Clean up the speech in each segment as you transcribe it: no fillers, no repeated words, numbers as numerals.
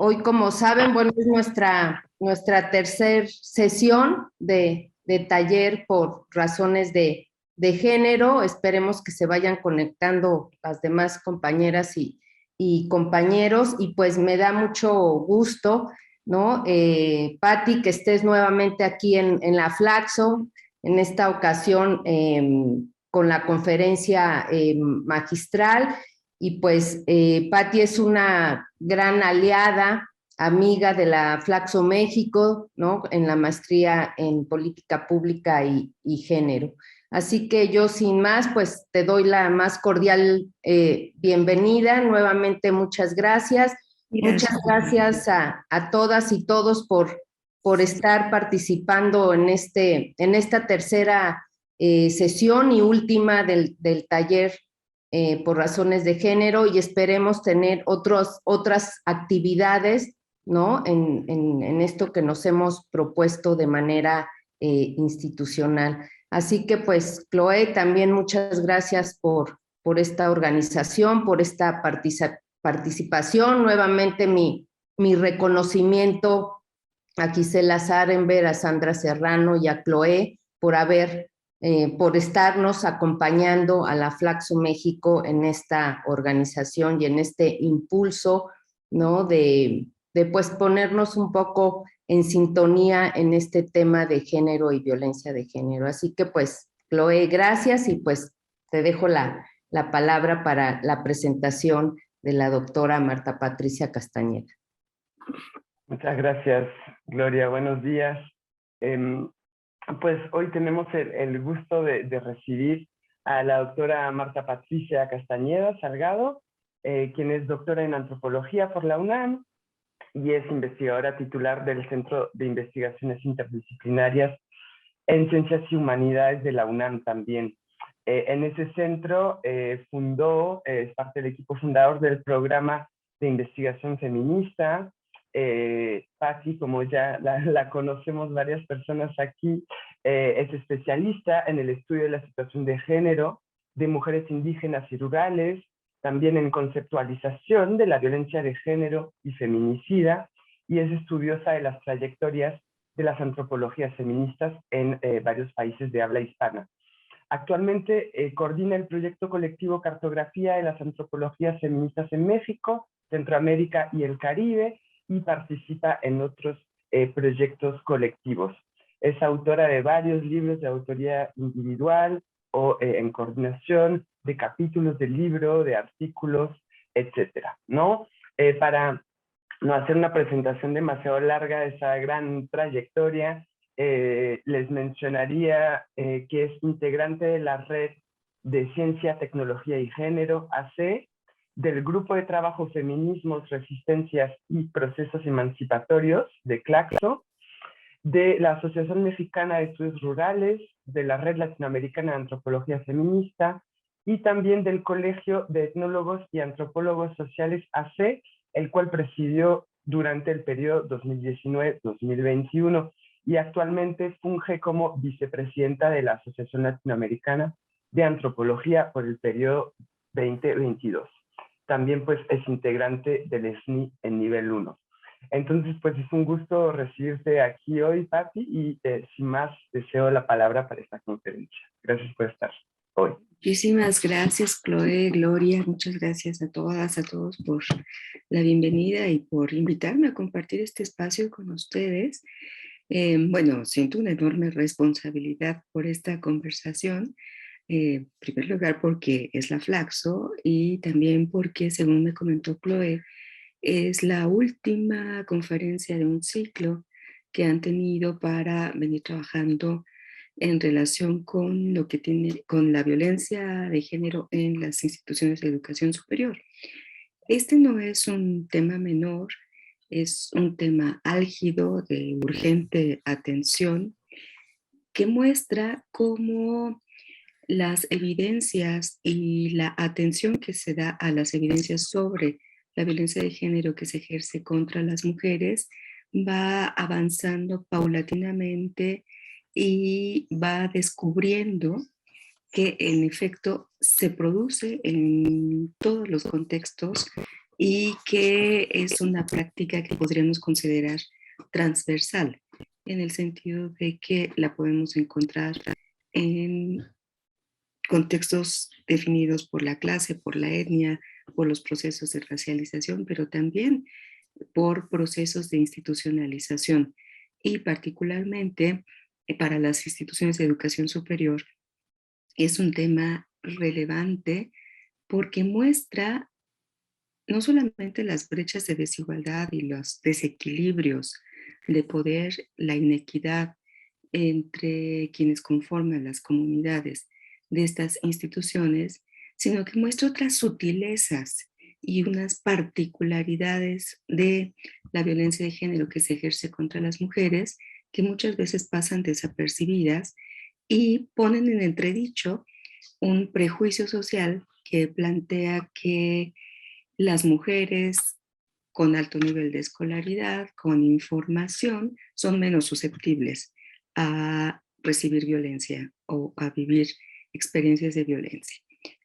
Hoy, como saben, bueno, es nuestra tercera sesión de taller por razones de género. Esperemos que se vayan conectando las demás compañeras y compañeros, y pues me da mucho gusto, ¿no? Patti, que estés nuevamente aquí en la Flaxo, en esta ocasión con la conferencia magistral. Y pues Patti es una gran aliada, amiga de la Flaxo México, ¿no? En la maestría en política pública y género. Así que yo sin más, pues te doy la más cordial bienvenida. Nuevamente muchas gracias. Muchas gracias a todas y todos por estar participando en esta tercera sesión y última del taller por razones de género, y esperemos tener otras actividades, ¿no? En esto que nos hemos propuesto de manera institucional. Así que pues, Chloe, también muchas gracias por esta organización, por esta participación. Nuevamente mi reconocimiento a Gisela Sarenberg, a Sandra Serrano y a Chloe por estarnos acompañando a la Flaxo México en esta organización y en este impulso, ¿no? De pues ponernos un poco en sintonía en este tema de género y violencia de género. Así que pues, Chloe, gracias, y pues te dejo la palabra para la presentación de la doctora Marta Patricia Castañeda. Muchas gracias, Gloria. Buenos días. Pues hoy tenemos el gusto de recibir a la doctora Marta Patricia Castañeda Salgado, quien es doctora en antropología por la UNAM y es investigadora titular del Centro de Investigaciones Interdisciplinarias en Ciencias y Humanidades de la UNAM también. En ese centro es parte del equipo fundador del programa de investigación feminista. Patti, como ya la conocemos varias personas aquí, es especialista en el estudio de la situación de género de mujeres indígenas y rurales, también en conceptualización de la violencia de género y feminicida, y es estudiosa de las trayectorias de las antropologías feministas en varios países de habla hispana. Actualmente coordina el proyecto colectivo Cartografía de las Antropologías Feministas en México, Centroamérica y el Caribe, y participa en otros proyectos colectivos. Es autora de varios libros de autoría individual o en coordinación, de capítulos de libro, de artículos, etcétera, ¿no? Para no hacer una presentación demasiado larga de esa gran trayectoria, les mencionaría que es integrante de la Red de Ciencia, Tecnología y Género, AC, del Grupo de Trabajo Feminismos, Resistencias y Procesos Emancipatorios, de CLACSO, de la Asociación Mexicana de Estudios Rurales, de la Red Latinoamericana de Antropología Feminista, y también del Colegio de Etnólogos y Antropólogos Sociales AC, el cual presidió durante el periodo 2019-2021, y actualmente funge como vicepresidenta de la Asociación Latinoamericana de Antropología por el periodo 2022. También pues es integrante del SNI en nivel 1. Entonces pues es un gusto recibirte aquí hoy, Patti, y sin más deseo la palabra para esta conferencia. Gracias por estar hoy. Muchísimas gracias, Chloe, Gloria, muchas gracias a todas, a todos por la bienvenida y por invitarme a compartir este espacio con ustedes. Bueno, siento una enorme responsabilidad por esta conversación. En primer lugar porque es la Flaxo y también porque, según me comentó Chloe, es la última conferencia de un ciclo que han tenido para venir trabajando en relación con lo que tiene con la violencia de género en las instituciones de educación superior. Este no es un tema menor, es un tema álgido de urgente atención que muestra cómo las evidencias y la atención que se da a las evidencias sobre la violencia de género que se ejerce contra las mujeres va avanzando paulatinamente y va descubriendo que en efecto se produce en todos los contextos y que es una práctica que podríamos considerar transversal, en el sentido de que la podemos encontrar en contextos definidos por la clase, por la etnia, por los procesos de racialización, pero también por procesos de institucionalización y particularmente para las instituciones de educación superior es un tema relevante porque muestra no solamente las brechas de desigualdad y los desequilibrios de poder, la inequidad entre quienes conforman las comunidades de estas instituciones, sino que muestra otras sutilezas y unas particularidades de la violencia de género que se ejerce contra las mujeres, que muchas veces pasan desapercibidas y ponen en entredicho un prejuicio social que plantea que las mujeres con alto nivel de escolaridad, con información, son menos susceptibles a recibir violencia o a vivir experiencias de violencia.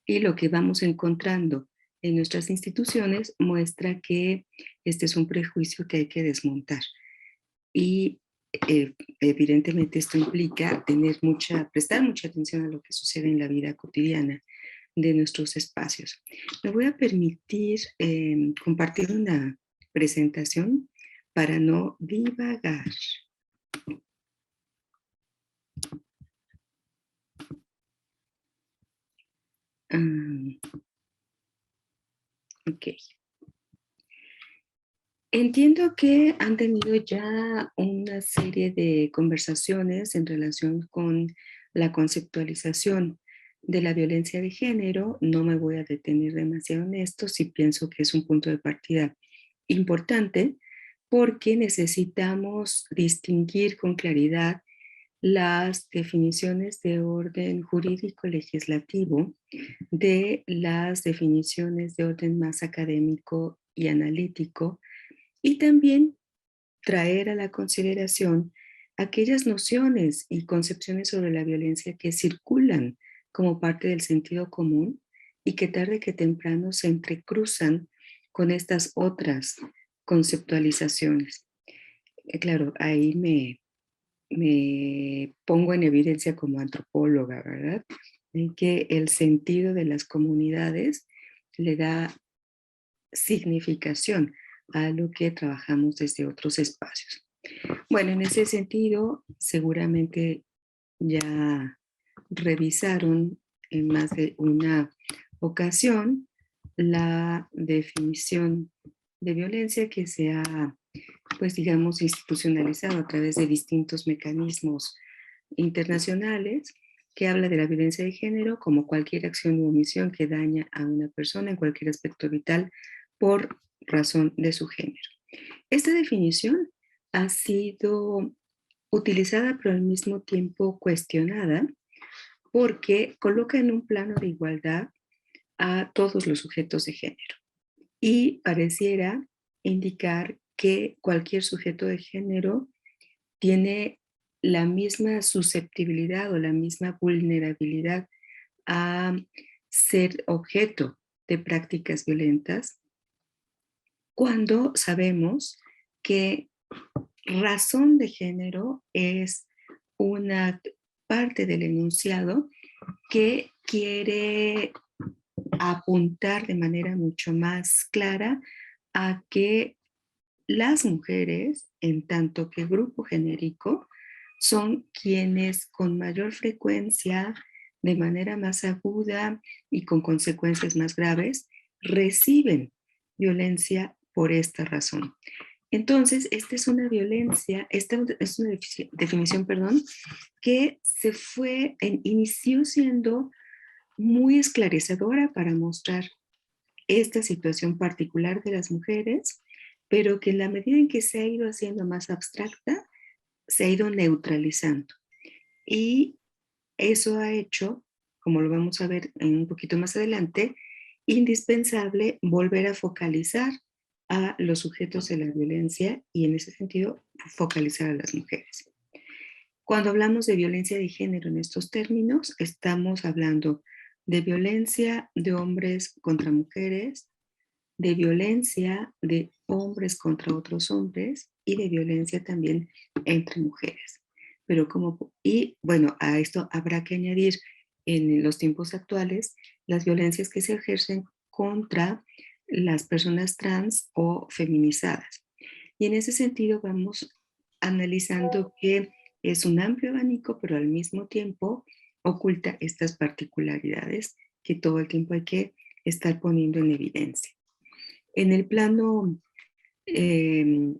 Y lo que vamos encontrando en nuestras instituciones muestra que este es un prejuicio que hay que desmontar. Y evidentemente esto implica prestar mucha atención a lo que sucede en la vida cotidiana de nuestros espacios. Me voy a permitir compartir una presentación para no divagar. Ok. Entiendo que han tenido ya una serie de conversaciones en relación con la conceptualización de la violencia de género. No me voy a detener demasiado en esto, sí pienso que es un punto de partida importante porque necesitamos distinguir con claridad las definiciones de orden jurídico legislativo de las definiciones de orden más académico y analítico y también traer a la consideración aquellas nociones y concepciones sobre la violencia que circulan como parte del sentido común y que tarde que temprano se entrecruzan con estas otras conceptualizaciones. Claro, ahí me pongo en evidencia como antropóloga, ¿verdad? En que el sentido de las comunidades le da significación a lo que trabajamos desde otros espacios. Bueno, en ese sentido, seguramente ya revisaron en más de una ocasión la definición de violencia que se ha, pues digamos, institucionalizado a través de distintos mecanismos internacionales que habla de la violencia de género como cualquier acción u omisión que daña a una persona en cualquier aspecto vital por razón de su género. Esta definición ha sido utilizada pero al mismo tiempo cuestionada porque coloca en un plano de igualdad a todos los sujetos de género y pareciera indicar que cualquier sujeto de género tiene la misma susceptibilidad o la misma vulnerabilidad a ser objeto de prácticas violentas cuando sabemos que razón de género es una parte del enunciado que quiere apuntar de manera mucho más clara a que las mujeres, en tanto que grupo genérico, son quienes con mayor frecuencia, de manera más aguda y con consecuencias más graves, reciben violencia por esta razón. Entonces, esta es una violencia, esta es una definición, perdón, que inició siendo muy esclarecedora para mostrar esta situación particular de las mujeres, pero que en la medida en que se ha ido haciendo más abstracta, se ha ido neutralizando. Y eso ha hecho, como lo vamos a ver un poquito más adelante, indispensable volver a focalizar a los sujetos de la violencia y en ese sentido focalizar a las mujeres. Cuando hablamos de violencia de género en estos términos, estamos hablando de violencia de hombres contra mujeres, de violencia de hombres contra otros hombres y de violencia también entre mujeres. Pero y bueno, a esto habrá que añadir en los tiempos actuales las violencias que se ejercen contra las personas trans o feminizadas. Y en ese sentido vamos analizando que es un amplio abanico, pero al mismo tiempo oculta estas particularidades que todo el tiempo hay que estar poniendo en evidencia. En el plano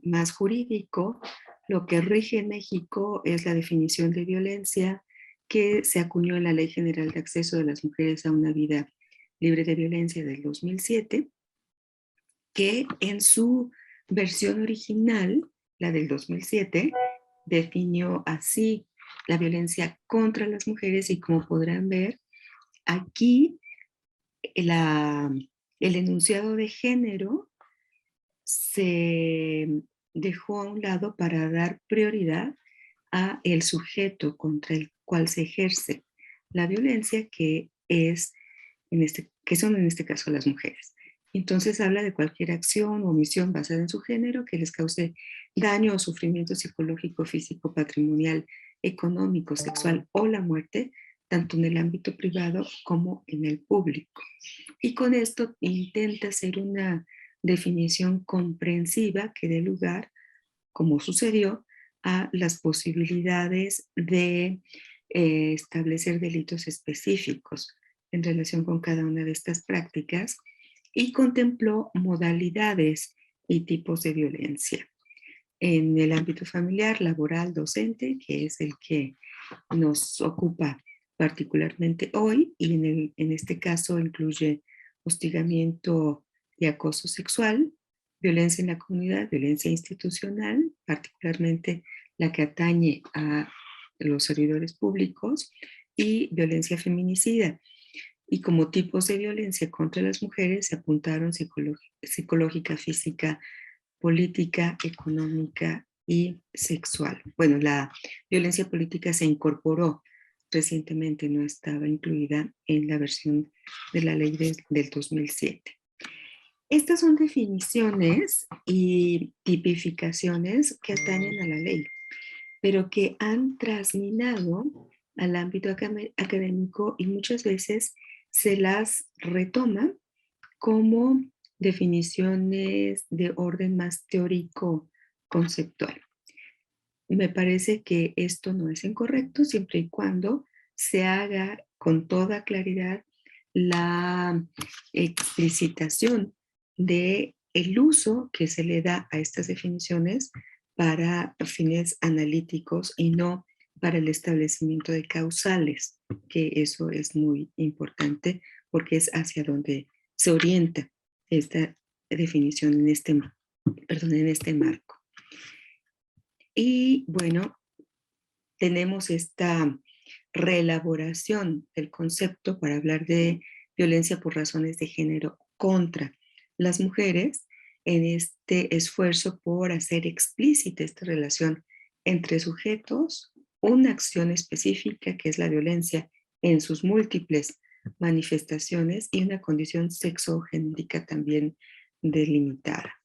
más jurídico, lo que rige en México es la definición de violencia que se acuñó en la Ley General de Acceso de las Mujeres a una Vida Libre de Violencia del 2007, que en su versión original, la del 2007, definió así la violencia contra las mujeres y como podrán ver, aquí el enunciado de género se dejó a un lado para dar prioridad a el sujeto contra el cual se ejerce la violencia, que son en este caso las mujeres. Entonces habla de cualquier acción o omisión basada en su género que les cause daño o sufrimiento psicológico, físico, patrimonial, económico, sexual o la muerte, tanto en el ámbito privado como en el público. Y con esto intenta hacer una definición comprensiva que dé lugar, como sucedió, a las posibilidades de establecer delitos específicos en relación con cada una de estas prácticas y contempló modalidades y tipos de violencia. En el ámbito familiar, laboral, docente, que es el que nos ocupa particularmente hoy, y en este caso incluye hostigamiento y acoso sexual, violencia en la comunidad, violencia institucional, particularmente la que atañe a los servidores públicos, y violencia feminicida. Y como tipos de violencia contra las mujeres se apuntaron psicológica, física, política, económica y sexual. Bueno, la violencia política se incorporó recientemente, no estaba incluida en la versión de la ley del 2007. Estas son definiciones y tipificaciones que atañen a la ley, pero que han trasminado al ámbito académico y muchas veces se las retoma como definiciones de orden más teórico conceptual. Me parece que esto no es incorrecto siempre y cuando se haga con toda claridad la explicitación de el uso que se le da a estas definiciones para fines analíticos y no para el establecimiento de causales, que eso es muy importante porque es hacia donde se orienta esta definición en este marco. Y bueno, tenemos esta reelaboración del concepto para hablar de violencia por razones de género contra las mujeres en este esfuerzo por hacer explícita esta relación entre sujetos, una acción específica que es la violencia en sus múltiples manifestaciones y una condición sexogenérica también delimitada.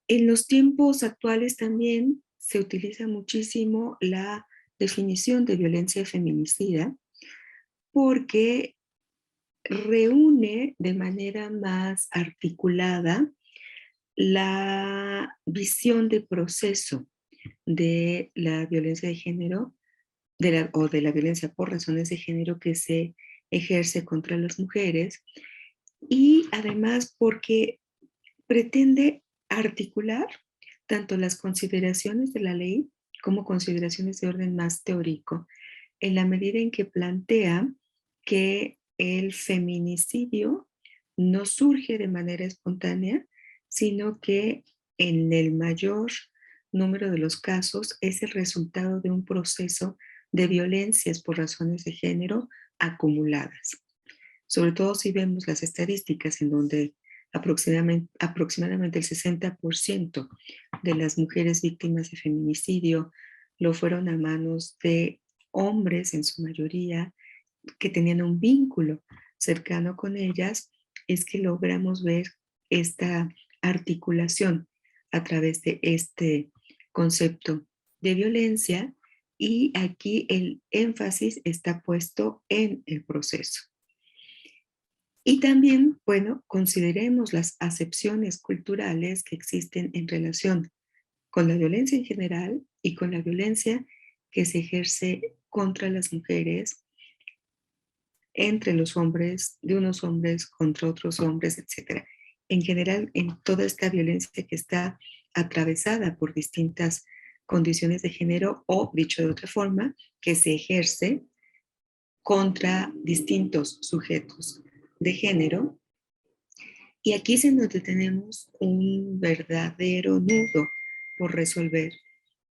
En los tiempos actuales también se utiliza muchísimo la definición de violencia feminicida porque reúne de manera más articulada la visión de proceso de la violencia de género o de la violencia por razones de género que se ejerce contra las mujeres, y además porque pretende articular tanto las consideraciones de la ley como consideraciones de orden más teórico, en la medida en que plantea que el feminicidio no surge de manera espontánea, sino que en el mayor número de los casos es el resultado de un proceso de violencias por razones de género acumuladas. Sobre todo si vemos las estadísticas en donde aproximadamente el 60% de las mujeres víctimas de feminicidio lo fueron a manos de hombres en su mayoría que tenían un vínculo cercano con ellas, es que logramos ver esta articulación a través de este concepto de violencia, y aquí el énfasis está puesto en el proceso. Y también, bueno, consideremos las acepciones culturales que existen en relación con la violencia en general y con la violencia que se ejerce contra las mujeres, entre los hombres, de unos hombres contra otros hombres, etc. En general, en toda esta violencia que está atravesada por distintas condiciones de género, o dicho de otra forma, que se ejerce contra distintos sujetos de género. Y aquí es en donde tenemos un verdadero nudo por resolver,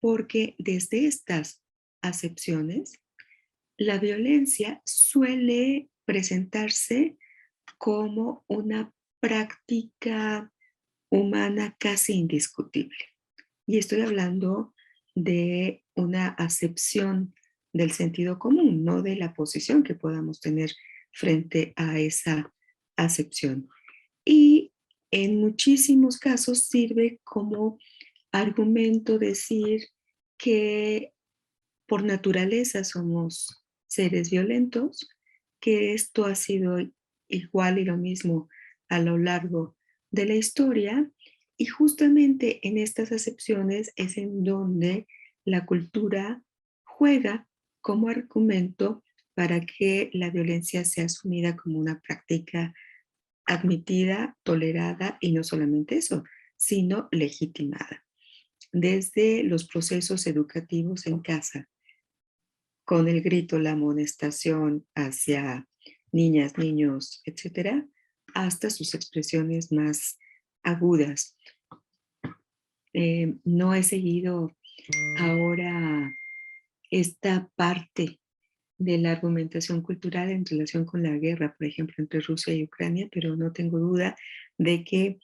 porque desde estas acepciones, la violencia suele presentarse como una práctica humana casi indiscutible. Y estoy hablando de una acepción del sentido común, no de la posición que podamos tener frente a esa acepción. Y en muchísimos casos sirve como argumento decir que por naturaleza somos seres violentos, que esto ha sido igual y lo mismo a lo largo de la historia, y justamente en estas acepciones es en donde la cultura juega como argumento para que la violencia sea asumida como una práctica admitida, tolerada, y no solamente eso, sino legitimada. Desde los procesos educativos en casa, con el grito, la amonestación hacia niñas, niños, etcétera, hasta sus expresiones más agudas. No he seguido ahora esta parte de la argumentación cultural en relación con la guerra, por ejemplo, entre Rusia y Ucrania, pero no tengo duda de que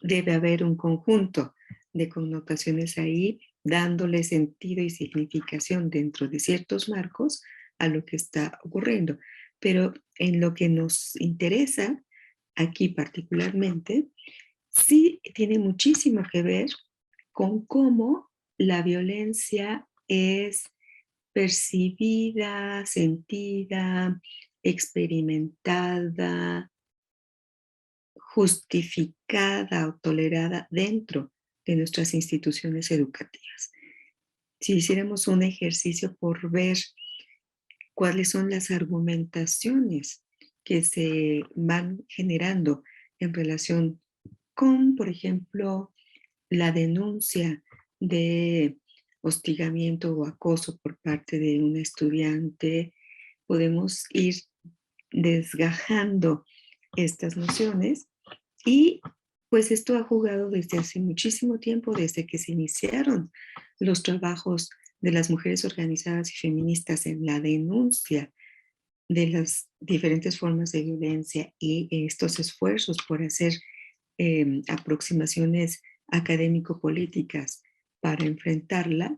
debe haber un conjunto de connotaciones ahí, dándole sentido y significación dentro de ciertos marcos a lo que está ocurriendo. Pero en lo que nos interesa aquí particularmente, sí tiene muchísimo que ver con cómo la violencia es percibida, sentida, experimentada, justificada o tolerada dentro de nuestras instituciones educativas. Si hiciéramos un ejercicio por ver cuáles son las argumentaciones que se van generando en relación con, por ejemplo, la denuncia de hostigamiento o acoso por parte de un estudiante, podemos ir desgajando estas nociones. Y pues esto ha jugado desde hace muchísimo tiempo, desde que se iniciaron los trabajos de las mujeres organizadas y feministas en la denuncia de las diferentes formas de violencia, y estos esfuerzos por hacer aproximaciones académico-políticas para enfrentarla.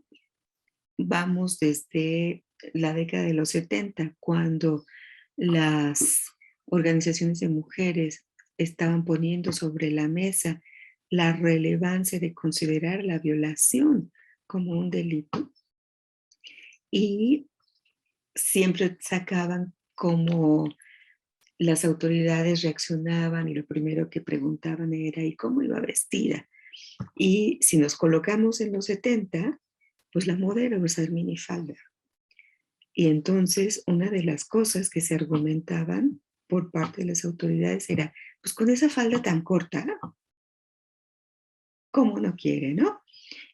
Vamos desde la década de los 70, cuando las organizaciones de mujeres estaban poniendo sobre la mesa la relevancia de considerar la violación como un delito, y siempre sacaban cómo las autoridades reaccionaban, y lo primero que preguntaban era ¿y cómo iba vestida? Y si nos colocamos en los 70, pues la moda era usar minifalda. Y entonces una de las cosas que se argumentaban por parte de las autoridades era, pues con esa falda tan corta, ¿cómo no quiere, no?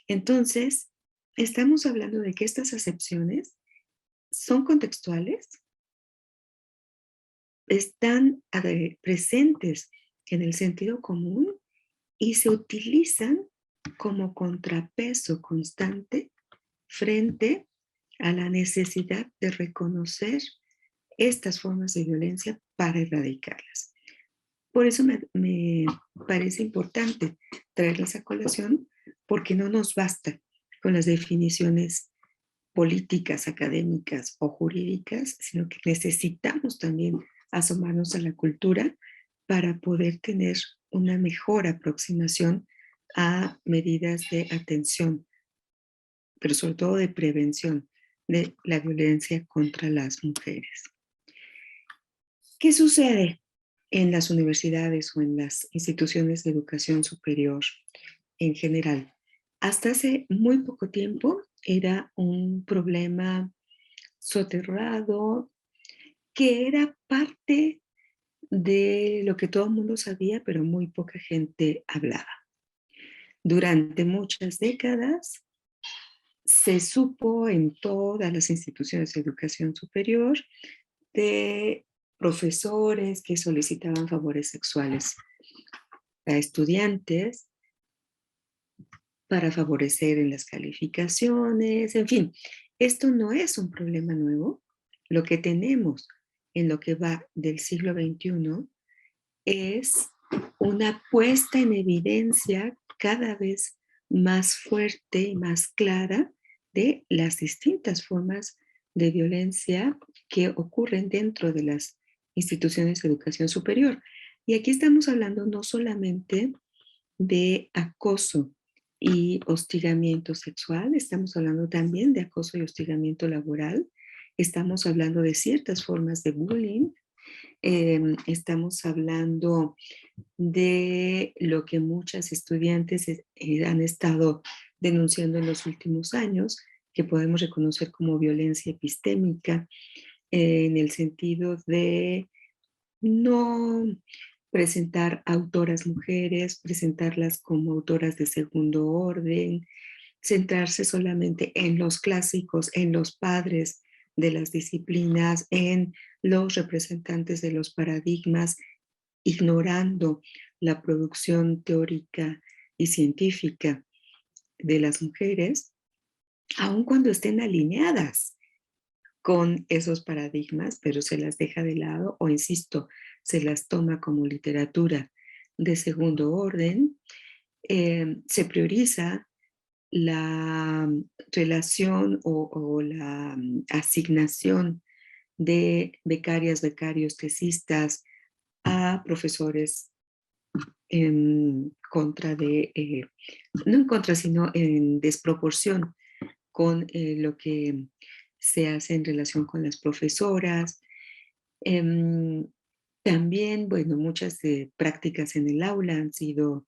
Entonces, estamos hablando de que estas acepciones son contextuales, están presentes en el sentido común y se utilizan como contrapeso constante frente a la necesidad de reconocer estas formas de violencia para erradicarlas. Por eso me parece importante traerlas a colación, porque no nos basta con las definiciones políticas, académicas o jurídicas, sino que necesitamos también asomarnos a la cultura para poder tener una mejor aproximación a medidas de atención, pero sobre todo de prevención de la violencia contra las mujeres. ¿Qué sucede en las universidades o en las instituciones de educación superior en general? Hasta hace muy poco tiempo era un problema soterrado que era parte de lo que todo el mundo sabía, pero muy poca gente hablaba. Durante muchas décadas se supo en todas las instituciones de educación superior de profesores que solicitaban favores sexuales a estudiantes para favorecer en las calificaciones, en fin. Esto no es un problema nuevo. Lo que tenemos en lo que va del siglo XXI es una puesta en evidencia cada vez más fuerte y más clara de las distintas formas de violencia que ocurren dentro de las instituciones de educación superior. Y aquí estamos hablando no solamente de acoso y hostigamiento sexual, estamos hablando también de acoso y hostigamiento laboral, estamos hablando de ciertas formas de bullying, estamos hablando de lo que muchas estudiantes han estado denunciando en los últimos años, que podemos reconocer como violencia epistémica, en el sentido de no presentar autoras mujeres, presentarlas como autoras de segundo orden, centrarse solamente en los clásicos, en los padres de las disciplinas, en los representantes de los paradigmas, ignorando la producción teórica y científica de las mujeres, aun cuando estén alineadas con esos paradigmas, pero se las deja de lado o, insisto, se las toma como literatura de segundo orden. Se prioriza la relación o la asignación de becarias, becarios, tesistas a profesores en contra de, no en contra, sino en desproporción con lo que se hace en relación con las profesoras. También, bueno, muchas prácticas en el aula han sido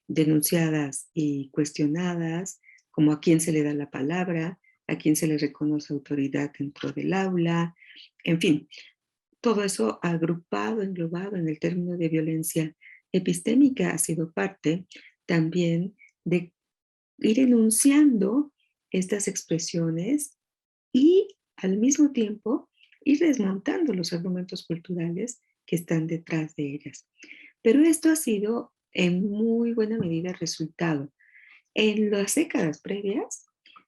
denunciadas y cuestionadas, como a quién se le da la palabra, a quién se le reconoce autoridad dentro del aula, en fin, todo eso agrupado, englobado en el término de violencia epistémica ha sido parte también de ir enunciando estas expresiones y al mismo tiempo ir desmontando los argumentos culturales que están detrás de ellas. Pero esto ha sido en muy buena medida resultado en las décadas previas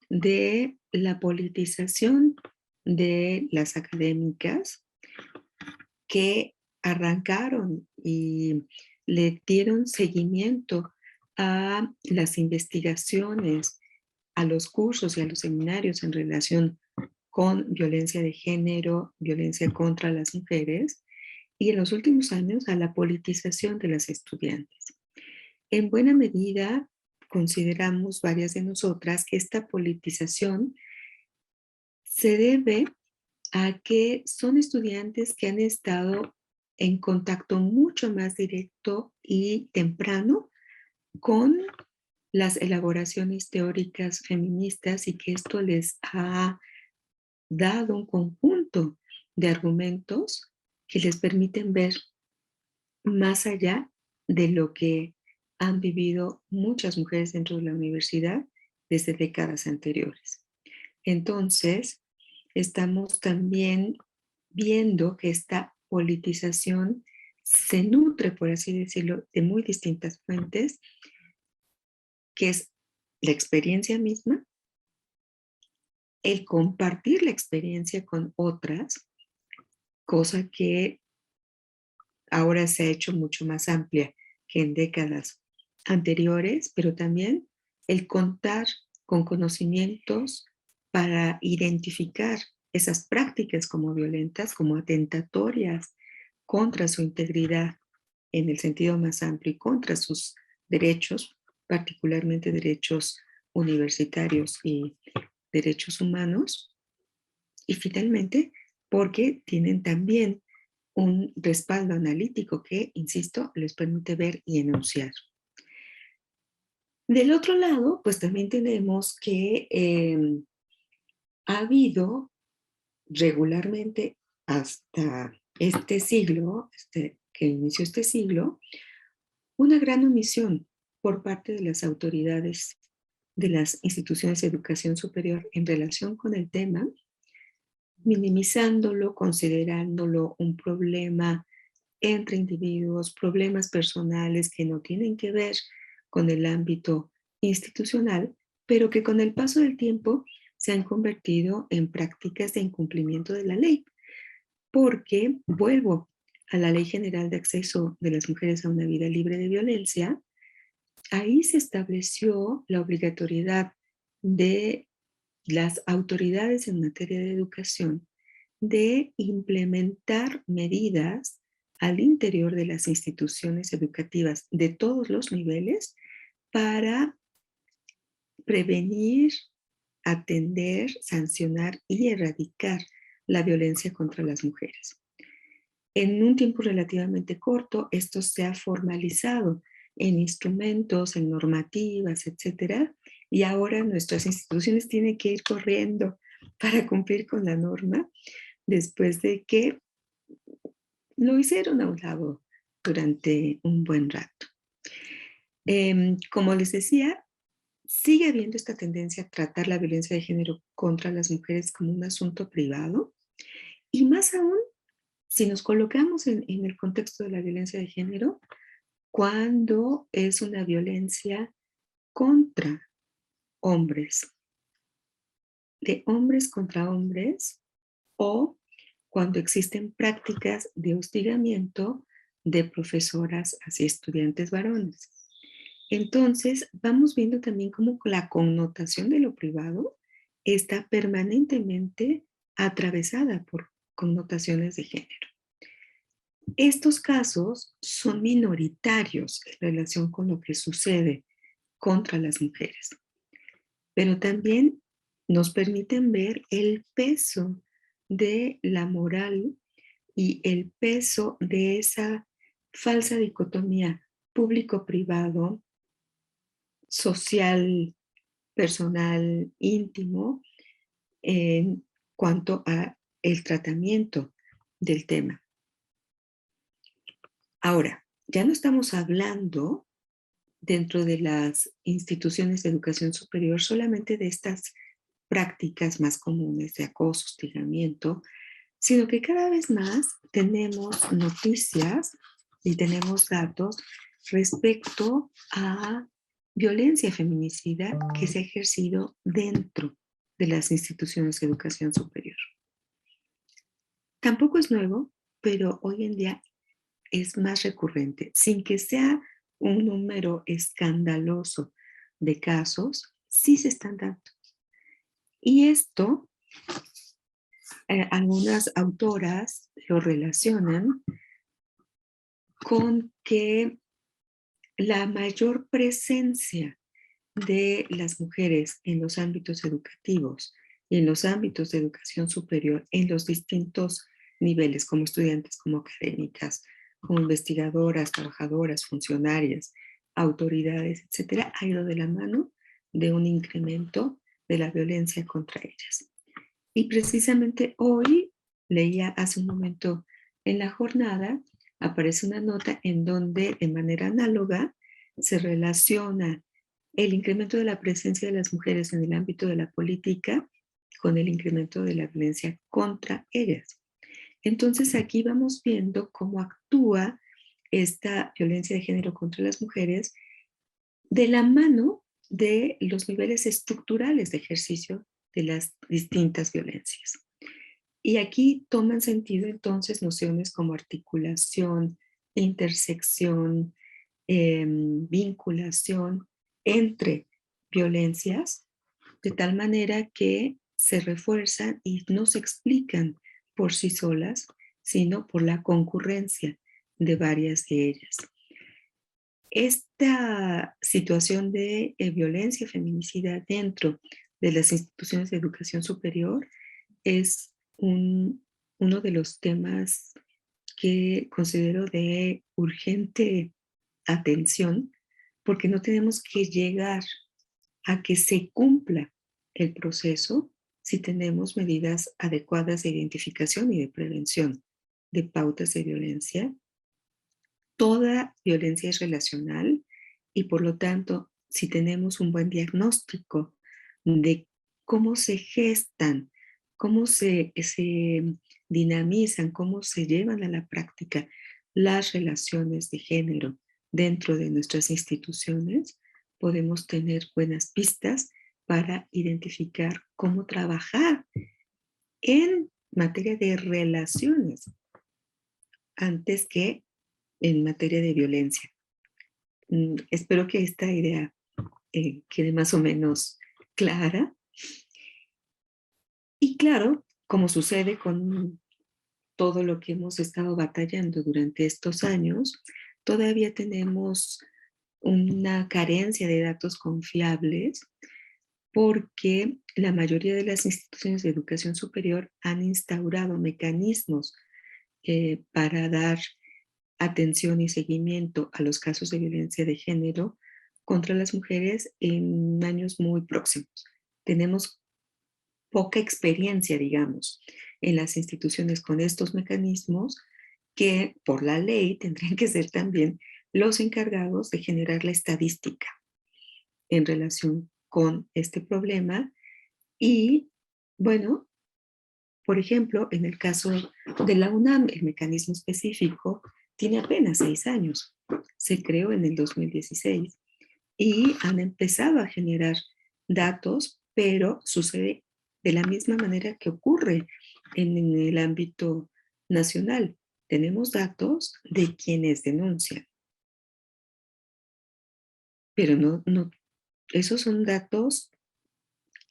de la politización de las académicas que arrancaron y le dieron seguimiento a las investigaciones, a los cursos y a los seminarios en relación con violencia de género, violencia contra las mujeres, y en los últimos años a la politización de las estudiantes. En buena medida, consideramos varias de nosotras que esta politización se debe a que son estudiantes que han estado en contacto mucho más directo y temprano con las elaboraciones teóricas feministas y que esto les ha dado un conjunto de argumentos que les permiten ver más allá de lo que han vivido muchas mujeres dentro de la universidad desde décadas anteriores. Entonces, estamos también viendo que esta politización se nutre, por así decirlo, de muy distintas fuentes, que es la experiencia misma, el compartir la experiencia con otras, cosa que ahora se ha hecho mucho más amplia que en décadas anteriores, pero también el contar con conocimientos para identificar esas prácticas como violentas, como atentatorias contra su integridad en el sentido más amplio y contra sus derechos, particularmente derechos universitarios y derechos humanos. Y finalmente, porque tienen también un respaldo analítico que, insisto, les permite ver y enunciar. Del otro lado, pues también tenemos que ha habido regularmente hasta este siglo, que inició este siglo, una gran omisión por parte de las autoridades de las instituciones de educación superior en relación con el tema, minimizándolo, considerándolo un problema entre individuos, problemas personales que no tienen que ver con el ámbito institucional, pero que con el paso del tiempo se han convertido en prácticas de incumplimiento de la ley. Porque, vuelvo a la Ley General de Acceso de las Mujeres a una Vida Libre de Violencia, ahí se estableció la obligatoriedad de las autoridades en materia de educación de implementar medidas al interior de las instituciones educativas de todos los niveles para prevenir, atender, sancionar y erradicar la violencia contra las mujeres. En un tiempo relativamente corto, esto se ha formalizado en instrumentos, en normativas, etcétera, y ahora nuestras instituciones tienen que ir corriendo para cumplir con la norma después de que lo hicieron a un lado durante un buen rato. Como les decía, sigue habiendo esta tendencia a tratar la violencia de género contra las mujeres como un asunto privado, y más aún si nos colocamos en el contexto de la violencia de género, cuando es una violencia contra hombres, de hombres contra hombres, o cuando existen prácticas de hostigamiento de profesoras hacia estudiantes varones. Entonces, vamos viendo también cómo la connotación de lo privado está permanentemente atravesada por connotaciones de género. Estos casos son minoritarios en relación con lo que sucede contra las mujeres, pero también nos permiten ver el peso de la moral y el peso de esa falsa dicotomía público-privado, social, personal, íntimo, en cuanto a el tratamiento del tema. Ahora, ya no estamos hablando dentro de las instituciones de educación superior solamente de estas prácticas más comunes de acoso, hostigamiento, sino que cada vez más tenemos noticias y tenemos datos respecto a violencia feminicida que se ha ejercido dentro de las instituciones de educación superior. Tampoco es nuevo, pero hoy en día es más recurrente, sin que sea un número escandaloso de casos, sí se están dando. Y esto, algunas autoras lo relacionan con que la mayor presencia de las mujeres en los ámbitos educativos y en los ámbitos de educación superior en los distintos niveles, como estudiantes, como académicas, como investigadoras, trabajadoras, funcionarias, autoridades, etcétera, ha ido de la mano de un incremento de la violencia contra ellas. Y precisamente hoy, leía hace un momento en la jornada, aparece una nota en donde de manera análoga se relaciona el incremento de la presencia de las mujeres en el ámbito de la política con el incremento de la violencia contra ellas. Entonces aquí vamos viendo cómo actúa esta violencia de género contra las mujeres de la mano de los niveles estructurales de ejercicio de las distintas violencias. Y aquí toman sentido entonces nociones como articulación, intersección, vinculación entre violencias, de tal manera que se refuerzan y no se explican por sí solas sino por la concurrencia de varias de ellas. Esta situación de violencia feminicida dentro de las instituciones de educación superior es uno de los temas que considero de urgente atención, porque no tenemos que llegar a que se cumpla el proceso si tenemos medidas adecuadas de identificación y de prevención de pautas de violencia. Toda violencia es relacional y por lo tanto, si tenemos un buen diagnóstico de cómo se gestan, cómo se dinamizan, cómo se llevan a la práctica las relaciones de género dentro de nuestras instituciones, podemos tener buenas pistas para identificar cómo trabajar en materia de relaciones antes que en materia de violencia. Espero que esta idea quede más o menos clara. Y claro, como sucede con todo lo que hemos estado batallando durante estos años, todavía tenemos una carencia de datos confiables porque la mayoría de las instituciones de educación superior han instaurado mecanismos para dar atención y seguimiento a los casos de violencia de género contra las mujeres en años muy próximos. Tenemos poca experiencia, digamos, en las instituciones con estos mecanismos que por la ley tendrían que ser también los encargados de generar la estadística en relación con este problema. Y bueno, por ejemplo, en el caso de la UNAM, el mecanismo específico tiene apenas 6 años. Se creó en el 2016 y han empezado a generar datos, pero sucede de la misma manera que ocurre en el ámbito nacional. Tenemos datos de quienes denuncian, pero no, esos son datos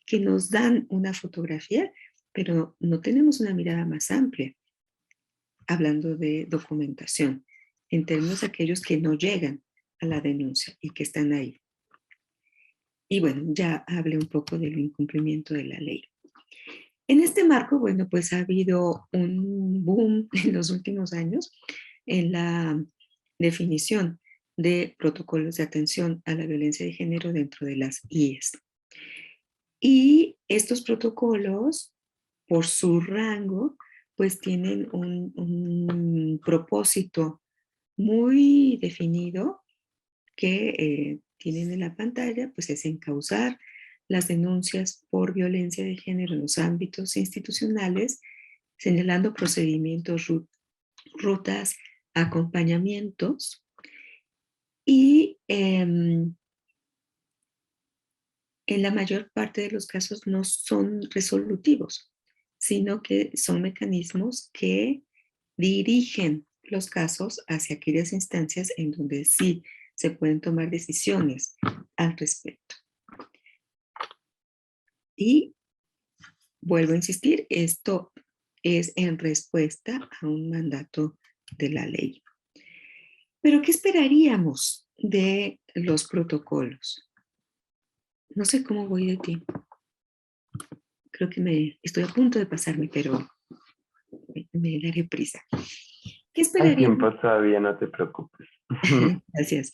que nos dan una fotografía, pero no tenemos una mirada más amplia, hablando de documentación, en términos de aquellos que no llegan a la denuncia y que están ahí. Y bueno, ya hablé un poco del incumplimiento de la ley. En este marco, bueno, pues ha habido un boom en los últimos años en la definición de protocolos de atención a la violencia de género dentro de las IES. Y estos protocolos, por su rango, pues tienen un propósito muy definido que tienen en la pantalla, pues es encauzar las denuncias por violencia de género en los ámbitos institucionales, señalando procedimientos, rutas, acompañamientos y en la mayor parte de los casos no son resolutivos, sino que son mecanismos que dirigen los casos hacia aquellas instancias en donde sí se pueden tomar decisiones al respecto. Y vuelvo a insistir, esto es en respuesta a un mandato de la ley. Pero ¿qué esperaríamos de los protocolos? No sé cómo voy de tiempo. Creo que estoy a punto de pasarme, pero me daré prisa. ¿Qué Hay esperaríamos? tiempo todavía, no te preocupes. Gracias.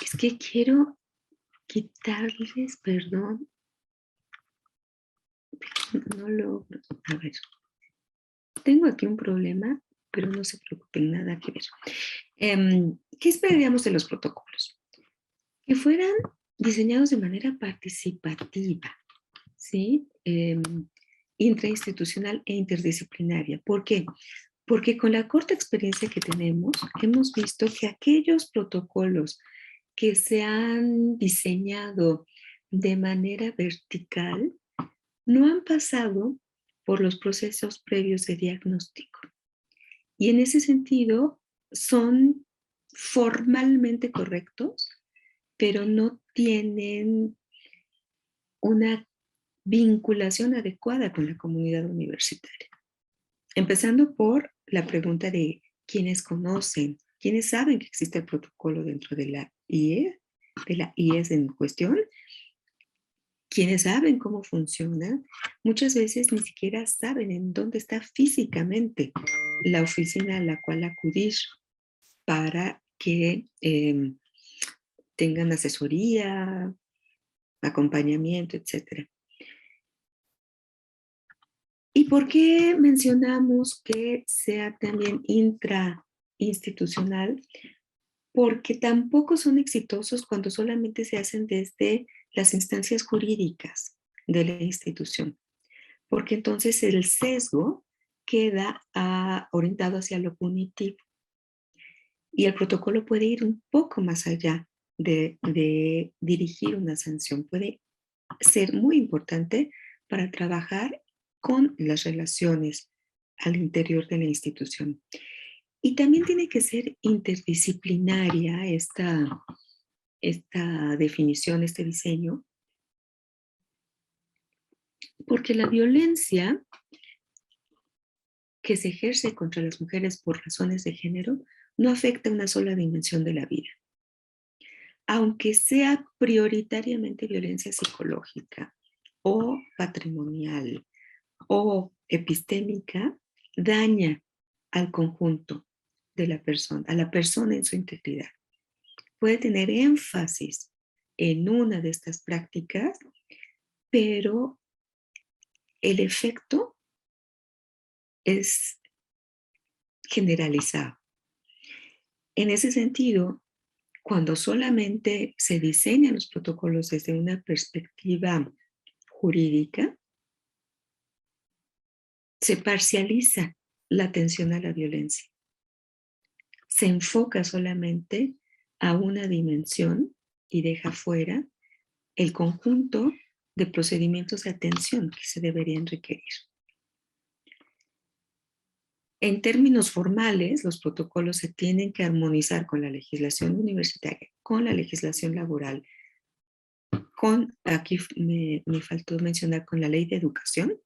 Es que quiero quitarles, perdón, no logro. A ver, tengo aquí un problema, pero no se preocupen, nada que ver. ¿Qué esperaríamos de los protocolos? Que fueran diseñados de manera participativa, ¿sí? Intrainstitucional e interdisciplinaria. ¿Por qué? Porque con la corta experiencia que tenemos, hemos visto que aquellos protocolos que se han diseñado de manera vertical no han pasado por los procesos previos de diagnóstico. Y en ese sentido son formalmente correctos, pero no tienen una vinculación adecuada con la comunidad universitaria. Empezando por la pregunta de quiénes conocen, quiénes saben que existe el protocolo dentro de la IES en cuestión, quienes saben cómo funciona, muchas veces ni siquiera saben en dónde está físicamente la oficina a la cual acudir para que tengan asesoría, acompañamiento, etc. ¿Y por qué mencionamos que sea también intrainstitucional? Porque tampoco son exitosos cuando solamente se hacen desde las instancias jurídicas de la institución, porque entonces el sesgo queda orientado hacia lo punitivo y el protocolo puede ir un poco más allá de dirigir una sanción, puede ser muy importante para trabajar con las relaciones al interior de la institución. Y también tiene que ser interdisciplinaria esta definición, este diseño, porque la violencia que se ejerce contra las mujeres por razones de género no afecta una sola dimensión de la vida. Aunque sea prioritariamente violencia psicológica o patrimonial o epistémica, daña al conjunto de la persona, a la persona en su integridad. Puede tener énfasis en una de estas prácticas, pero el efecto es generalizado. En ese sentido, cuando solamente se diseñan los protocolos desde una perspectiva jurídica, se parcializa la atención a la violencia. Se enfoca solamente a una dimensión y deja fuera el conjunto de procedimientos de atención que se deberían requerir. En términos formales, los protocolos se tienen que armonizar con la legislación universitaria, con la legislación laboral, aquí me faltó mencionar, con la ley de educación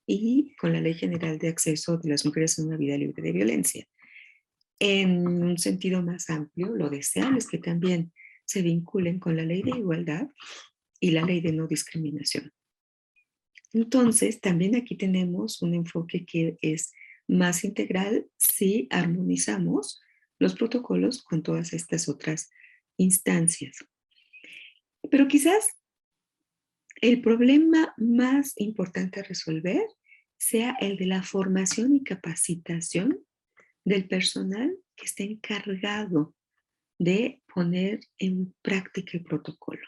y con la Ley General de Acceso de las Mujeres a una Vida Libre de Violencia. En un sentido más amplio, lo deseable es que también se vinculen con la Ley de Igualdad y la Ley de No Discriminación. Entonces, también aquí tenemos un enfoque que es más integral si armonizamos los protocolos con todas estas otras instancias. Pero quizás el problema más importante a resolver sea el de la formación y capacitación del personal que esté encargado de poner en práctica el protocolo.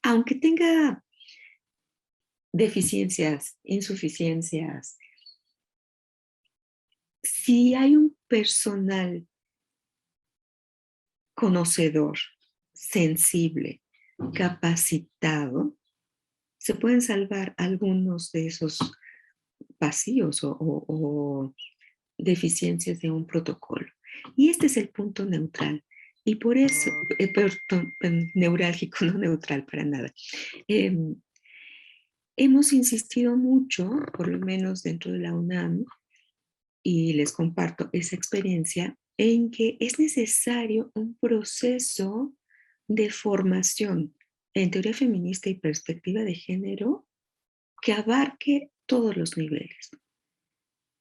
Aunque tenga deficiencias, insuficiencias, si hay un personal conocedor, sensible, capacitado, se pueden salvar algunos de esos vacíos o deficiencias de un protocolo. Y este es el punto neutral. Y por eso, neurálgico, no neutral para nada. Hemos insistido mucho, por lo menos dentro de la UNAM, y les comparto esa experiencia, en que es necesario un proceso de formación en teoría feminista y perspectiva de género que abarque todos los niveles,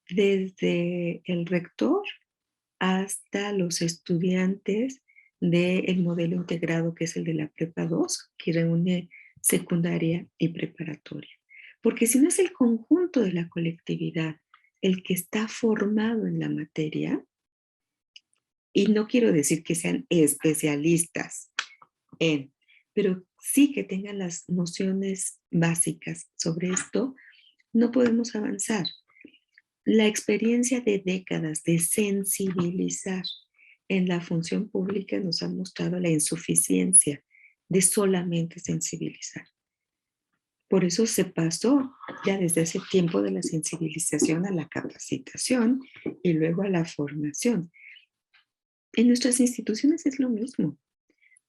desde el rector hasta los estudiantes del modelo integrado que es el de la Prepa 2, que reúne secundaria y preparatoria. Porque si no es el conjunto de la colectividad el que está formado en la materia, y no quiero decir que sean especialistas pero sí que tengan las nociones básicas sobre esto, no podemos avanzar. La experiencia de décadas de sensibilizar en la función pública nos ha mostrado la insuficiencia de solamente sensibilizar. Por eso se pasó ya desde hace tiempo de la sensibilización a la capacitación y luego a la formación. En nuestras instituciones es lo mismo.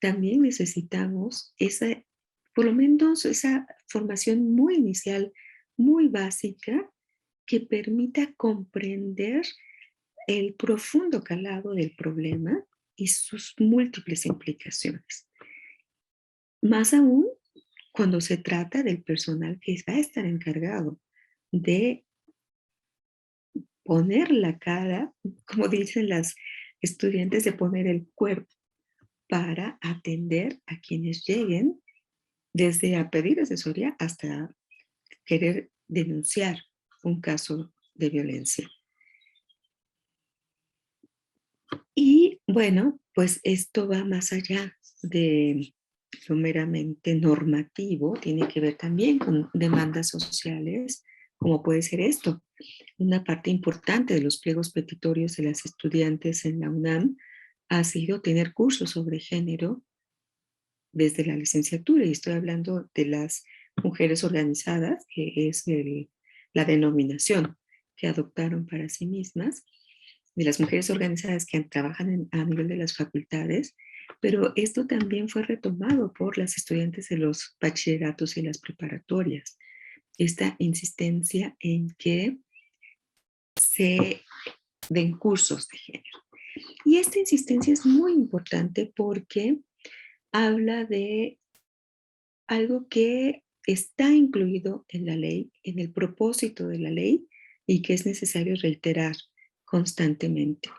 También necesitamos por lo menos esa formación muy inicial, muy básica, que permita comprender el profundo calado del problema y sus múltiples implicaciones. Más aún cuando se trata del personal que va a estar encargado de poner la cara, como dicen las estudiantes, de poner el cuerpo para atender a quienes lleguen, desde a pedir asesoría hasta querer denunciar un caso de violencia. Y bueno, pues esto va más allá de lo meramente normativo, tiene que ver también con demandas sociales, como puede ser esto. Una parte importante de los pliegos petitorios de las estudiantes en la UNAM ha sido tener cursos sobre género desde la licenciatura, y estoy hablando de las mujeres organizadas, que es la denominación que adoptaron para sí mismas, de las mujeres organizadas que trabajan a nivel de las facultades, pero esto también fue retomado por las estudiantes de los bachilleratos y las preparatorias. Esta insistencia en que se den cursos de género. Y esta insistencia es muy importante porque habla de algo que está incluido en la ley, en el propósito de la ley, y que es necesario reiterar constantemente.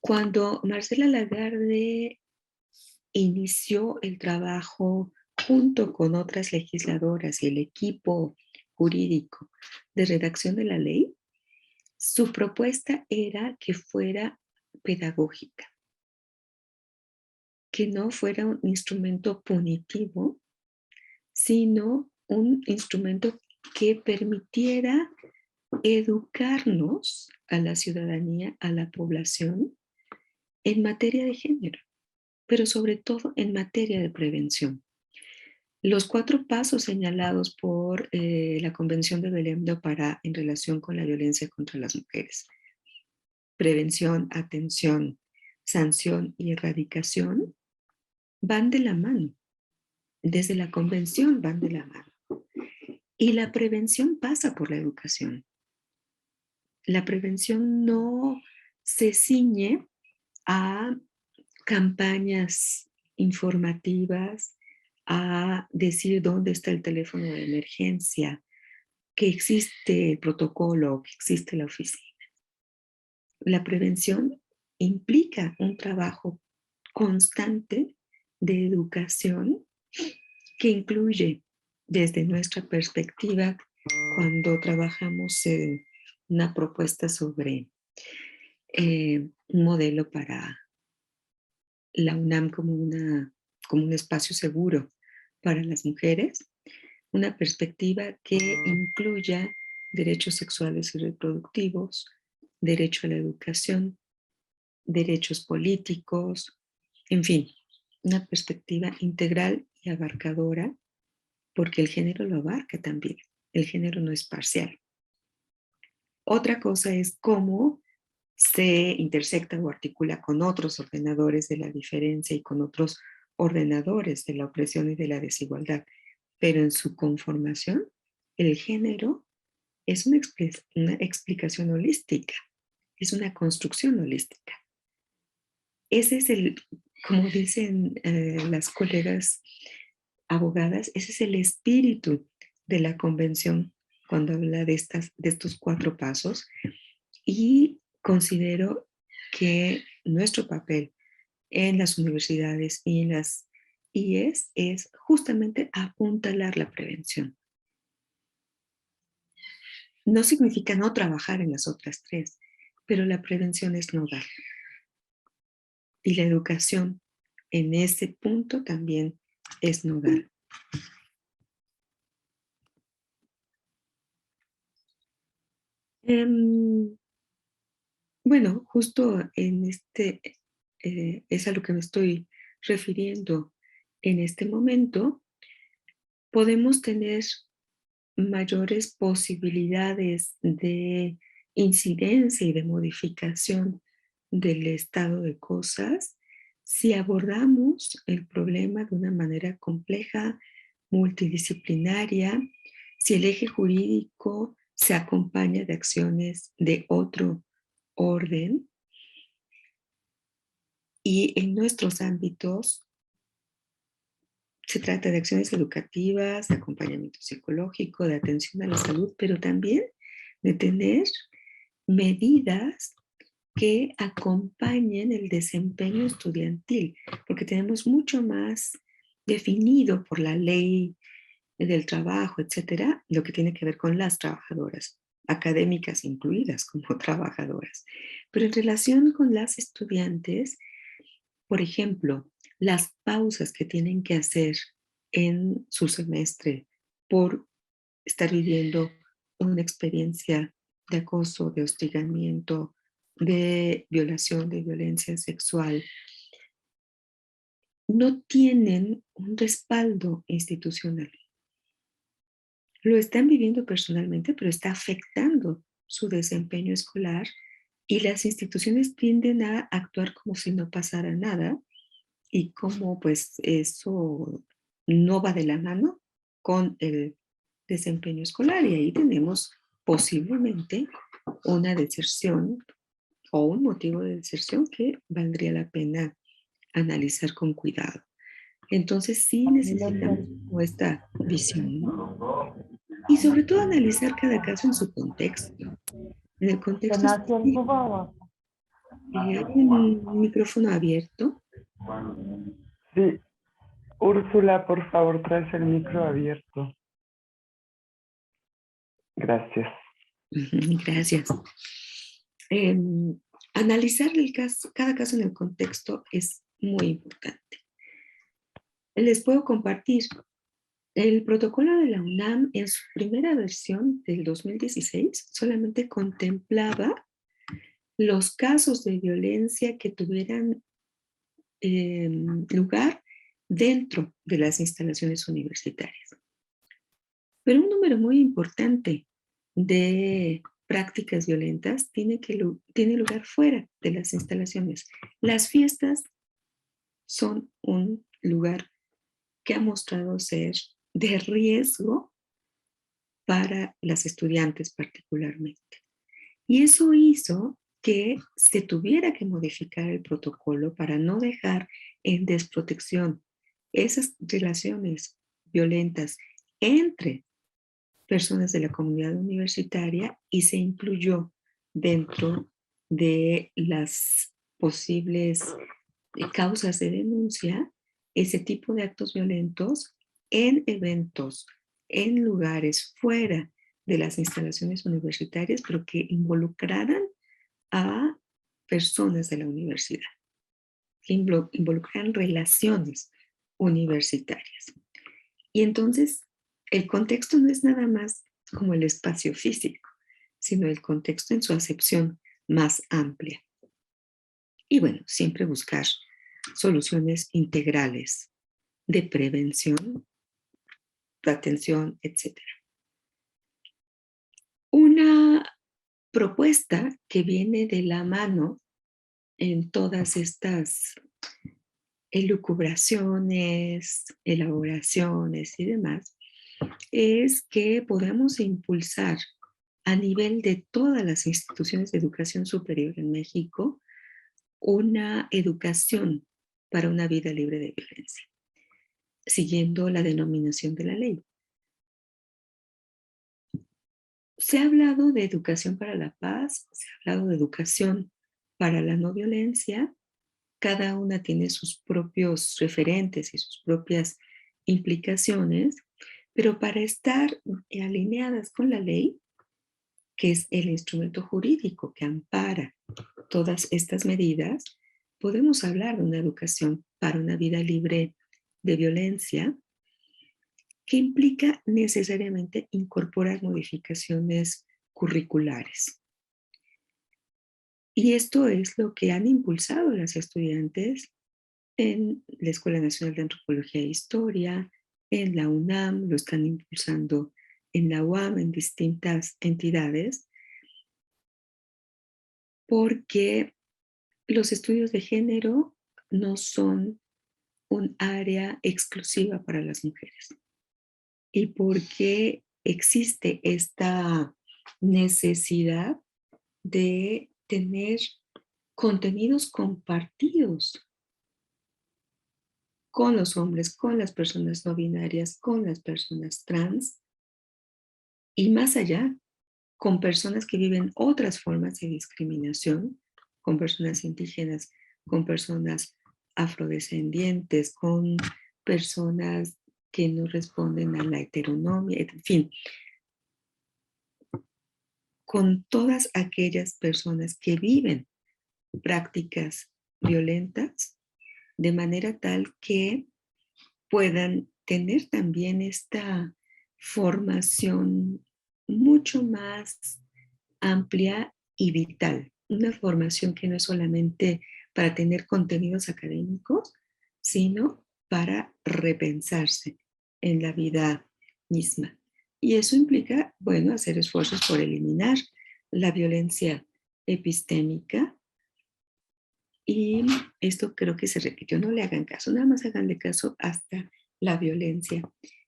Cuando Marcela Lagarde inició el trabajo junto con otras legisladoras y el equipo jurídico de redacción de la ley, su propuesta era que fuera pedagógica, que no fuera un instrumento punitivo, sino un instrumento que permitiera educarnos a la ciudadanía, a la población, en materia de género, pero sobre todo en materia de prevención. Los 4 pasos señalados por la Convención de Belém do Pará en relación con la violencia contra las mujeres: prevención, atención, sanción y erradicación, van de la mano. Desde la Convención van de la mano. Y la prevención pasa por la educación. La prevención no se ciñe a campañas informativas, a decir dónde está el teléfono de emergencia, que existe el protocolo, que existe la oficina. La prevención implica un trabajo constante de educación que incluye, desde nuestra perspectiva, cuando trabajamos en una propuesta sobre un modelo para la UNAM como un espacio seguro para las mujeres, una perspectiva que incluya derechos sexuales y reproductivos, derecho a la educación, derechos políticos, en fin, una perspectiva integral y abarcadora, porque el género lo abarca también. El género no es parcial. Otra cosa es cómo se intersecta o articula con otros ordenadores de la diferencia y con otros ordenadores de la opresión y de la desigualdad. Pero en su conformación, el género es una explicación holística, es una construcción holística. Ese es como dicen las colegas abogadas, ese es el espíritu de la convención cuando habla de estos 4 pasos, y considero que nuestro papel en las universidades y en las IES es justamente apuntalar la prevención. No significa no trabajar en las otras 3, pero la prevención es nodal. Y la educación en ese punto también es nodal. Bueno, justo en es a lo que me estoy refiriendo en este momento. Podemos tener mayores posibilidades de incidencia y de modificación del estado de cosas si abordamos el problema de una manera compleja, multidisciplinaria, si el eje jurídico se acompaña de acciones de otro orden, y en nuestros ámbitos se trata de acciones educativas, de acompañamiento psicológico, de atención a la salud, pero también de tener medidas que acompañen el desempeño estudiantil, porque tenemos mucho más definido por la ley del trabajo, etcétera, lo que tiene que ver con las trabajadoras, académicas incluidas como trabajadoras. Pero en relación con las estudiantes, por ejemplo, las pausas que tienen que hacer en su semestre por estar viviendo una experiencia de acoso, de hostigamiento, de violación, de violencia sexual, no tienen un respaldo institucional. Lo están viviendo personalmente, pero está afectando su desempeño escolar, y las instituciones tienden a actuar como si no pasara nada, y como pues eso no va de la mano con el desempeño escolar, y ahí tenemos posiblemente una deserción o un motivo de deserción que valdría la pena analizar con cuidado. Entonces sí necesitamos como esta visión, ¿no? Y sobre todo analizar cada caso en su contexto. En el contexto específico. Hay un micrófono abierto. Sí, Úrsula, por favor, traes el micro abierto. Gracias. Gracias. Analizar el caso, cada caso en el contexto es muy importante. Les puedo compartir. El protocolo de la UNAM en su primera versión del 2016 solamente contemplaba los casos de violencia que tuvieran lugar dentro de las instalaciones universitarias. Pero un número muy importante de prácticas violentas tiene lugar fuera de las instalaciones. Las fiestas son un lugar que ha mostrado ser de riesgo para las estudiantes particularmente. Y eso hizo que se tuviera que modificar el protocolo para no dejar en desprotección esas relaciones violentas entre personas de la comunidad universitaria, y se incluyó dentro de las posibles causas de denuncia ese tipo de actos violentos en eventos, en lugares fuera de las instalaciones universitarias, pero que involucraran a personas de la universidad, que involucraran relaciones universitarias. Y entonces el contexto no es nada más como el espacio físico, sino el contexto en su acepción más amplia. Y bueno, siempre buscar soluciones integrales de prevención, de atención, etc. Una propuesta que viene de la mano en todas estas elucubraciones, elaboraciones y demás, es que podamos impulsar a nivel de todas las instituciones de educación superior en México una educación para una vida libre de violencia, siguiendo la denominación de la ley. Se ha hablado de educación para la paz, se ha hablado de educación para la no violencia. Cada una tiene sus propios referentes y sus propias implicaciones, pero para estar alineadas con la ley, que es el instrumento jurídico que ampara todas estas medidas, podemos hablar de una educación para una vida libre de violencia, que implica necesariamente incorporar modificaciones curriculares. Y esto es lo que han impulsado las estudiantes en la Escuela Nacional de Antropología e Historia, en la UNAM, lo están impulsando en la UAM, en distintas entidades, porque los estudios de género no son un área exclusiva para las mujeres, y porque existe esta necesidad de tener contenidos compartidos con los hombres, con las personas no binarias, con las personas trans y más allá, con personas que viven otras formas de discriminación, con personas indígenas, con personas afrodescendientes, con personas que no responden a la heteronomia, en fin, con todas aquellas personas que viven prácticas violentas de manera tal que puedan tener también esta formación mucho más amplia y vital. Una formación que no es solamente para tener contenidos académicos, sino para repensarse en la vida misma. Y eso implica, bueno, hacer esfuerzos por eliminar la violencia epistémica. Y esto creo que se repitió, no le hagan caso, nada más haganle caso hasta la violencia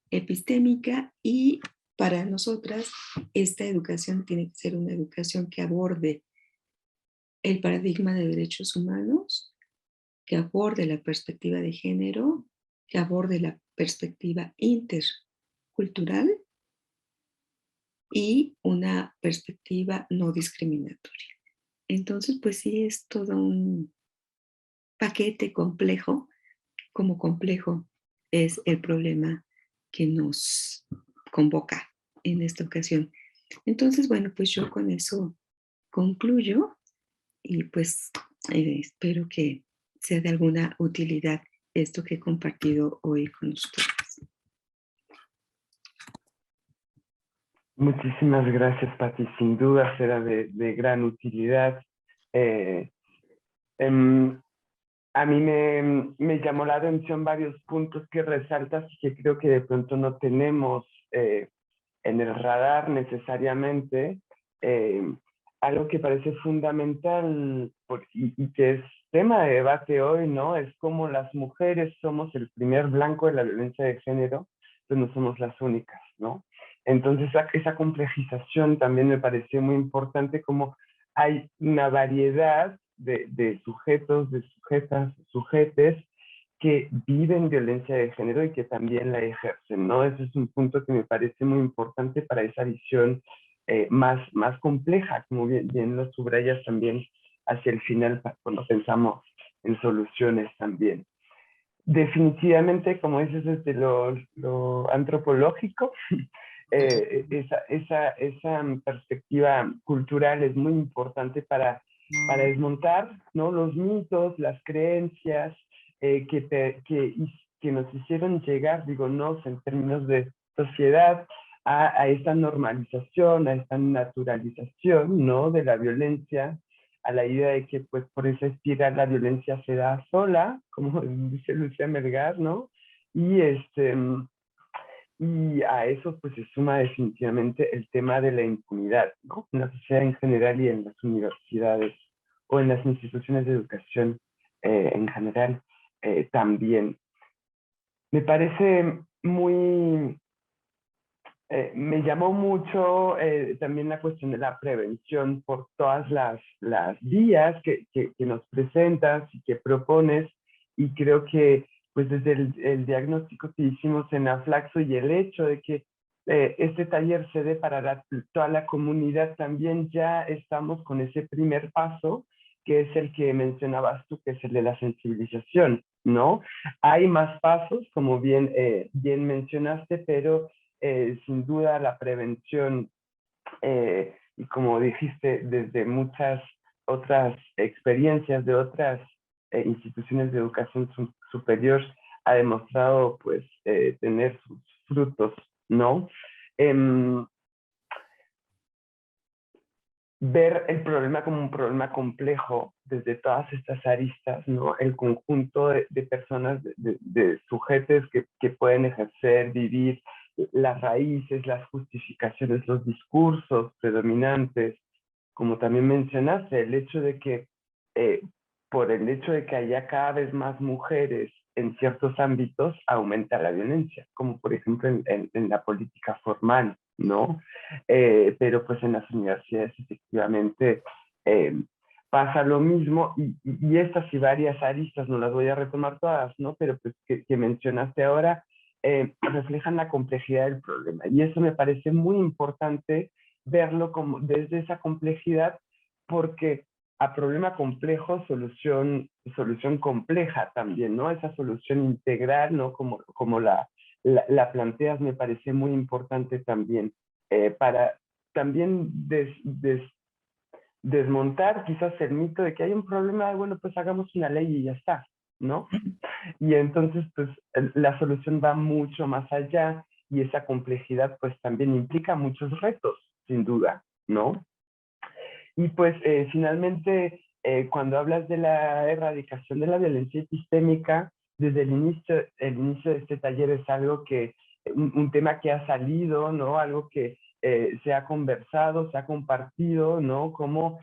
epistémica. Y para nosotras esta educación tiene que ser una educación que aborde el paradigma de derechos humanos, que aborde la perspectiva de género, que aborde la perspectiva intercultural y una perspectiva no discriminatoria. Entonces, pues sí, es todo un paquete complejo, como complejo es el problema que nos convoca en esta ocasión. Entonces, bueno, pues yo con eso concluyo y pues espero que sea de alguna utilidad esto que he compartido hoy con ustedes. Muchísimas gracias, Pati. Sin duda será de gran utilidad. Eh, em, a mí me llamó la atención varios puntos que resaltas y que creo que de pronto no tenemos en el radar necesariamente. eh, Algo que parece fundamental y que es tema de debate hoy, ¿no? Es cómo las mujeres somos el primer blanco de la violencia de género, pero no somos las únicas, ¿no? Entonces esa complejización también me pareció muy importante, como hay una variedad de sujetos, de sujetas, sujetes que viven violencia de género y que también la ejercen, ¿no? Ese es un punto que me parece muy importante para esa visión más compleja, como bien lo subrayas también hacia el final, cuando pensamos en soluciones también. Definitivamente, como dices, desde lo antropológico, esa perspectiva cultural es muy importante para desmontar, ¿no?, los mitos, las creencias que nos hicieron llegar, digo, no en términos de sociedad, a esta normalización, a esta naturalización, ¿no?, de la violencia, a la idea de que pues por esa espiral la violencia se da sola, como dice Lucía Melgar, ¿no? Y, y a eso pues se suma definitivamente el tema de la impunidad, ¿no? En la sociedad en general y en las universidades o en las instituciones de educación en general también. Me parece muy me llamó mucho también la cuestión de la prevención por todas las vías que nos presentas y que propones, y creo que pues desde el diagnóstico que hicimos en Aflaxo y el hecho de que este taller se dé para toda la comunidad, también ya estamos con ese primer paso, que es el que mencionabas tú, que es el de la sensibilización, ¿no? Hay más pasos, como bien mencionaste, pero sin duda la prevención, y como dijiste, desde muchas otras experiencias de otras instituciones de educación superior, ha demostrado pues tener sus frutos, ¿no? Em, Ver el problema como un problema complejo desde todas estas aristas, ¿no? El conjunto de personas, de sujetos que pueden ejercer, vivir las raíces, las justificaciones, los discursos predominantes, como también mencionaste, el hecho de que eh, por el hecho de que haya cada vez más mujeres en ciertos ámbitos, aumenta la violencia, como por ejemplo en la política formal, ¿no? Pero pues en las universidades efectivamente pasa lo mismo y estas y varias aristas, no las voy a retomar todas, ¿no? Pero pues que mencionaste ahora, reflejan la complejidad del problema. Y eso me parece muy importante verlo como desde esa complejidad, porque a problema complejo, solución compleja también, ¿no? Esa solución integral, ¿no? Como la planteas, me parece muy importante también, para también desmontar quizás el mito de que hay un problema, bueno, pues hagamos una ley y ya está, ¿no? Y entonces, pues la solución va mucho más allá y esa complejidad pues también implica muchos retos, sin duda, ¿no? Y pues finalmente, cuando hablas de la erradicación de la violencia epistémica, desde el inicio de este taller es algo que, un tema que ha salido, ¿no? Algo que se ha conversado, se ha compartido, ¿no? Como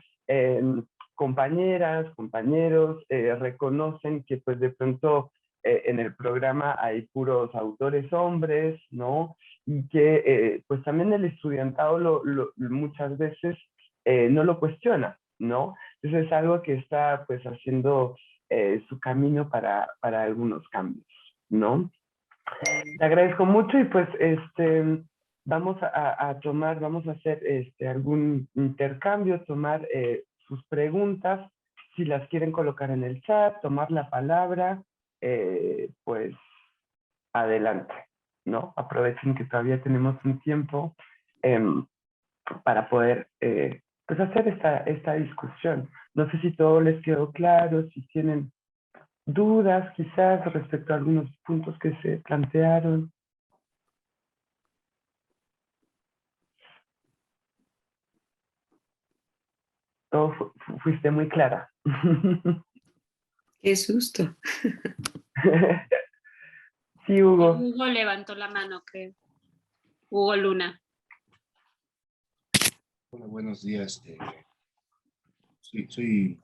compañeras, compañeros reconocen que pues de pronto en el programa hay puros autores hombres, ¿no? Y que pues también el estudiantado muchas veces no lo cuestiona, ¿no? Entonces es algo que está pues haciendo su camino para algunos cambios, ¿no? Te agradezco mucho y pues vamos vamos a hacer algún intercambio, tomar sus preguntas, si las quieren colocar en el chat, tomar la palabra, pues adelante, ¿no? Aprovechen que todavía tenemos un tiempo para poder pues hacer esta discusión. No sé si todo les quedó claro, si tienen dudas quizás respecto a algunos puntos que se plantearon. Todo fuiste muy clara. Qué susto. Sí, Hugo. Hugo levantó la mano, creo. Hugo Luna. Hola, buenos días. Soy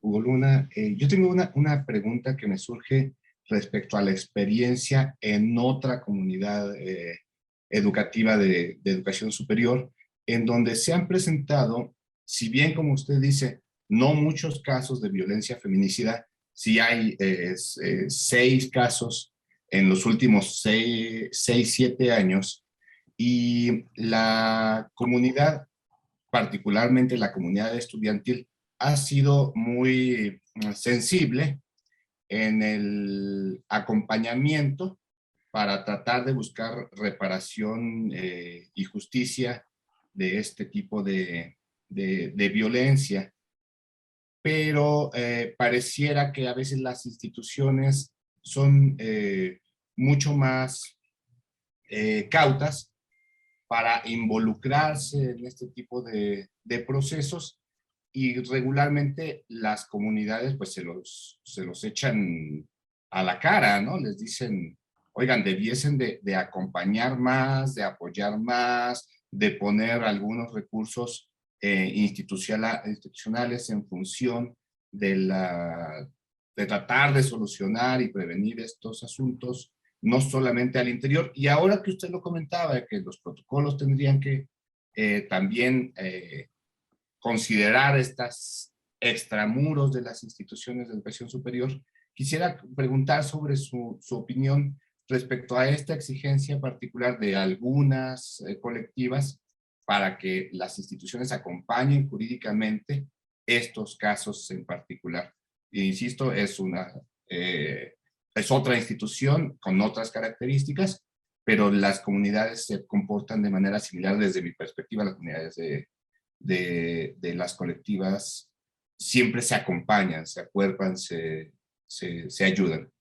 Hugo Luna. Yo tengo una pregunta que me surge respecto a la experiencia en otra comunidad educativa de educación superior, en donde se han presentado, si bien como usted dice, no muchos casos de violencia feminicida, sí hay 6 casos en los últimos 7 años, y la comunidad, particularmente la comunidad estudiantil, ha sido muy sensible en el acompañamiento para tratar de buscar reparación y justicia de este tipo de violencia. Pero pareciera que a veces las instituciones son mucho más cautas para involucrarse en este tipo de procesos, y regularmente las comunidades pues se los echan a la cara, ¿no? Les dicen, oigan, debiesen de acompañar más, de apoyar más, de poner algunos recursos institucionales en función de tratar de solucionar y prevenir estos asuntos, no solamente al interior. Y ahora que usted lo comentaba, que los protocolos tendrían que también considerar estas extramuros de las instituciones de educación superior, quisiera preguntar sobre su opinión respecto a esta exigencia particular de algunas colectivas para que las instituciones acompañen jurídicamente estos casos en particular. E insisto, es otra institución con otras características, pero las comunidades se comportan de manera similar desde mi perspectiva. Las comunidades de las colectivas siempre se acompañan, se acuerpan, se ayudan.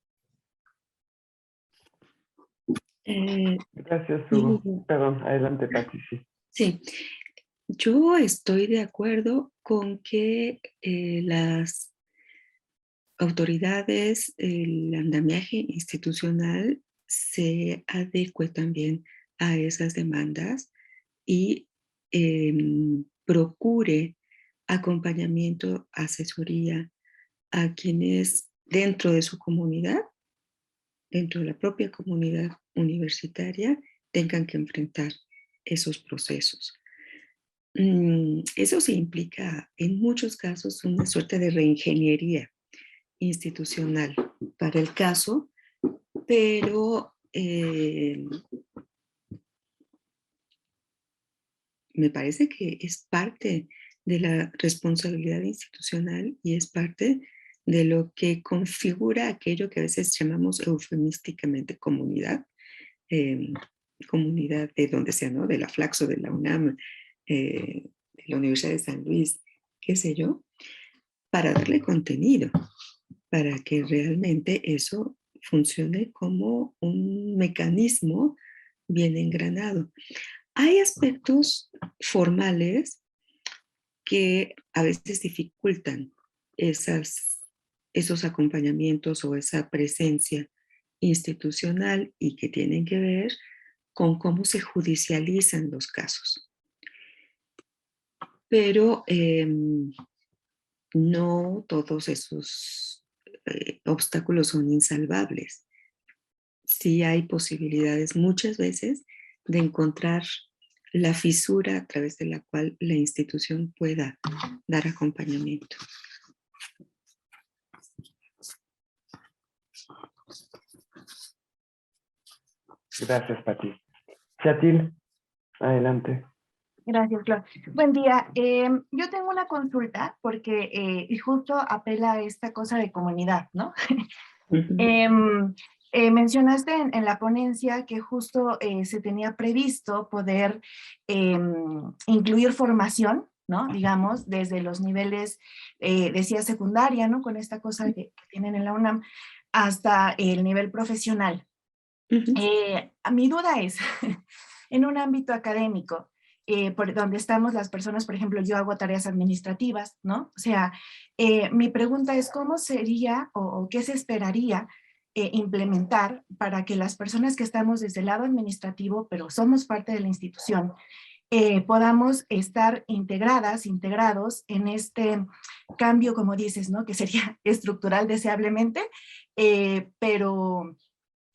Gracias, Hugo. Perdón, adelante, Patricia. Sí, yo estoy de acuerdo con que las autoridades, el andamiaje institucional se adecue también a esas demandas y procure acompañamiento, asesoría a quienes dentro de su comunidad, dentro de la propia comunidad universitaria, tengan que enfrentar esos procesos. Eso sí implica en muchos casos una suerte de reingeniería institucional para el caso, pero me parece que es parte de la responsabilidad institucional y es parte de lo que configura aquello que a veces llamamos eufemísticamente comunidad, comunidad de donde sea, ¿no? De la Flaxo, de la UNAM, de la Universidad de San Luis, qué sé yo, para darle contenido, para que realmente eso funcione como un mecanismo bien engranado. Hay aspectos formales que a veces dificultan esos acompañamientos o esa presencia institucional y que tienen que ver con cómo se judicializan los casos. Pero no todos esos obstáculos son insalvables. Sí hay posibilidades muchas veces de encontrar la fisura a través de la cual la institución pueda dar acompañamiento. Gracias, Pati. Chatil, adelante. Gracias, Flor. Buen día. Yo tengo una consulta porque y justo apela a esta cosa de comunidad, ¿no? Mencionaste en la ponencia que justo se tenía previsto poder incluir formación, ¿no? Digamos, desde los niveles, decía secundaria, ¿no? Con esta cosa que tienen en la UNAM, hasta el nivel profesional. Mi duda es, en un ámbito académico, por donde estamos las personas, por ejemplo, yo hago tareas administrativas, ¿no? O sea, mi pregunta es, ¿cómo sería o qué se esperaría implementar para que las personas que estamos desde el lado administrativo, pero somos parte de la institución, podamos estar integrados en este cambio, como dices, ¿no? Que sería estructural deseablemente, pero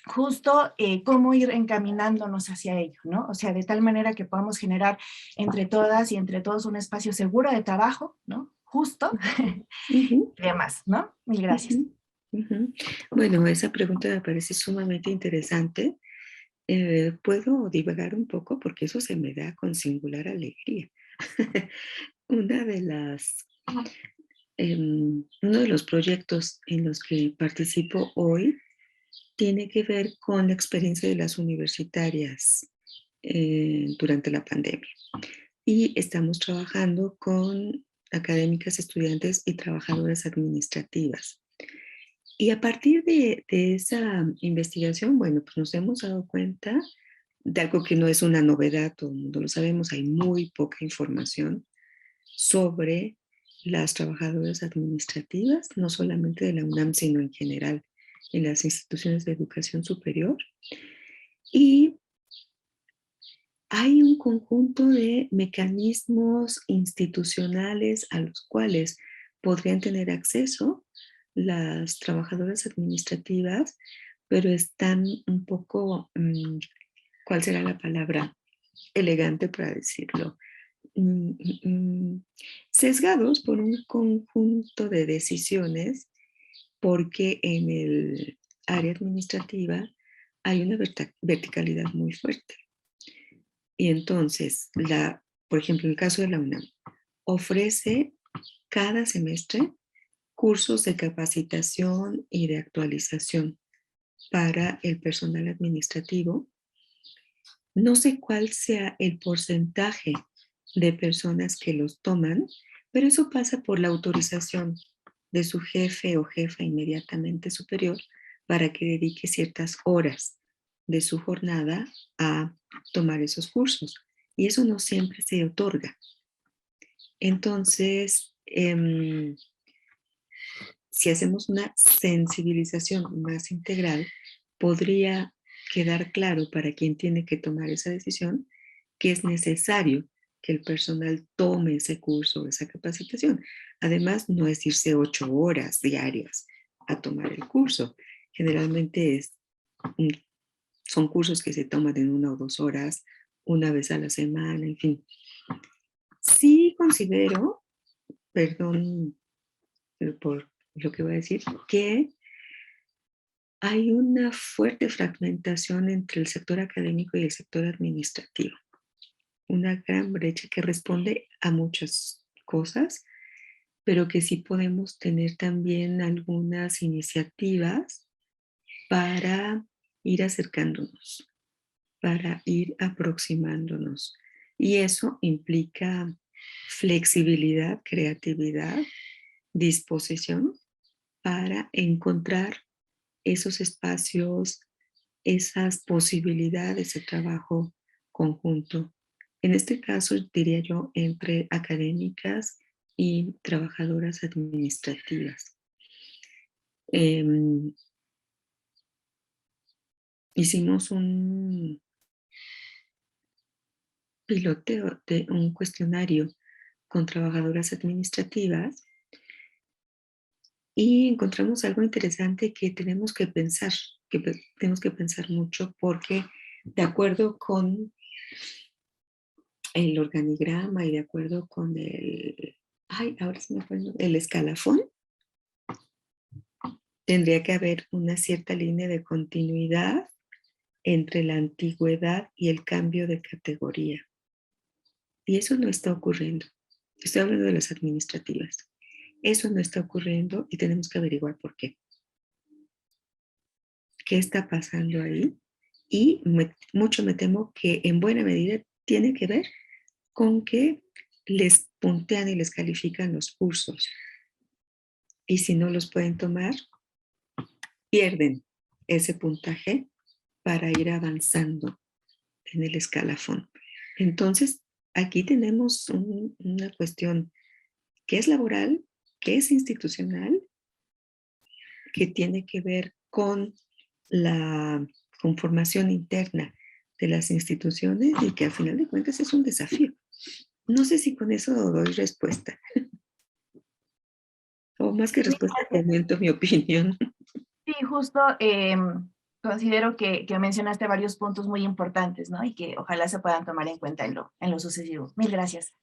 justo cómo ir encaminándonos hacia ello, ¿no? O sea, de tal manera que podamos generar entre todas y entre todos un espacio seguro de trabajo, ¿no? Justo, y demás, ¿no? Mil gracias. Bueno, esa pregunta me parece sumamente interesante. ¿Puedo divagar un poco? Porque eso se me da con singular alegría. Una de las, uno de los proyectos en los que participo hoy tiene que ver con la experiencia de las universitarias durante la pandemia. Y estamos trabajando con académicas, estudiantes y trabajadoras administrativas. Y a partir de esa investigación, bueno, pues nos hemos dado cuenta de algo que no es una novedad, todo el mundo lo sabemos, hay muy poca información sobre las trabajadoras administrativas, no solamente de la UNAM, sino en general en las instituciones de educación superior. Y hay un conjunto de mecanismos institucionales a los cuales podrían tener acceso las trabajadoras administrativas, pero están un poco, ¿cuál será la palabra elegante para decirlo? Sesgados por un conjunto de decisiones, porque en el área administrativa hay una verticalidad muy fuerte. Y entonces, por ejemplo, en el caso de la UNAM, ofrece cada semestre cursos de capacitación y de actualización para el personal administrativo. No sé cuál sea el porcentaje de personas que los toman, pero eso pasa por la autorización de su jefe o jefa inmediatamente superior para que dedique ciertas horas de su jornada a tomar esos cursos. Y eso no siempre se otorga. Entonces, si hacemos una sensibilización más integral, podría quedar claro para quien tiene que tomar esa decisión que es necesario que el personal tome ese curso, esa capacitación. Además, no es irse 8 horas diarias a tomar el curso. Generalmente son cursos que se toman en 1 o 2 horas una vez a la semana, en fin. Sí considero, perdón por lo que voy a decir, que hay una fuerte fragmentación entre el sector académico y el sector administrativo. Una gran brecha que responde a muchas cosas, pero que sí podemos tener también algunas iniciativas para ir acercándonos, para ir aproximándonos. Y eso implica flexibilidad, creatividad, disposición para encontrar esos espacios, esas posibilidades de trabajo conjunto. En este caso, diría yo, entre académicas y trabajadoras administrativas. Hicimos un piloteo de un cuestionario con trabajadoras administrativas y encontramos algo interesante que tenemos que pensar mucho, porque de acuerdo con el organigrama y de acuerdo con ahora se me fue el escalafón, tendría que haber una cierta línea de continuidad entre la antigüedad y el cambio de categoría. Y eso no está ocurriendo. Estoy hablando de las administrativas. Eso no está ocurriendo y tenemos que averiguar por qué. ¿Qué está pasando ahí? Y mucho me temo que en buena medida tiene que ver con que les puntean y les califican los cursos. Y si no los pueden tomar, pierden ese puntaje para ir avanzando en el escalafón. Entonces, aquí tenemos una cuestión que es laboral, que es institucional, que tiene que ver con la conformación interna de las instituciones y que al final de cuentas es un desafío. No sé si con eso doy respuesta. O más que respuesta, comento mi opinión. Sí, justo considero que mencionaste varios puntos muy importantes, ¿no? Y que ojalá se puedan tomar en cuenta en lo sucesivo. Mil gracias.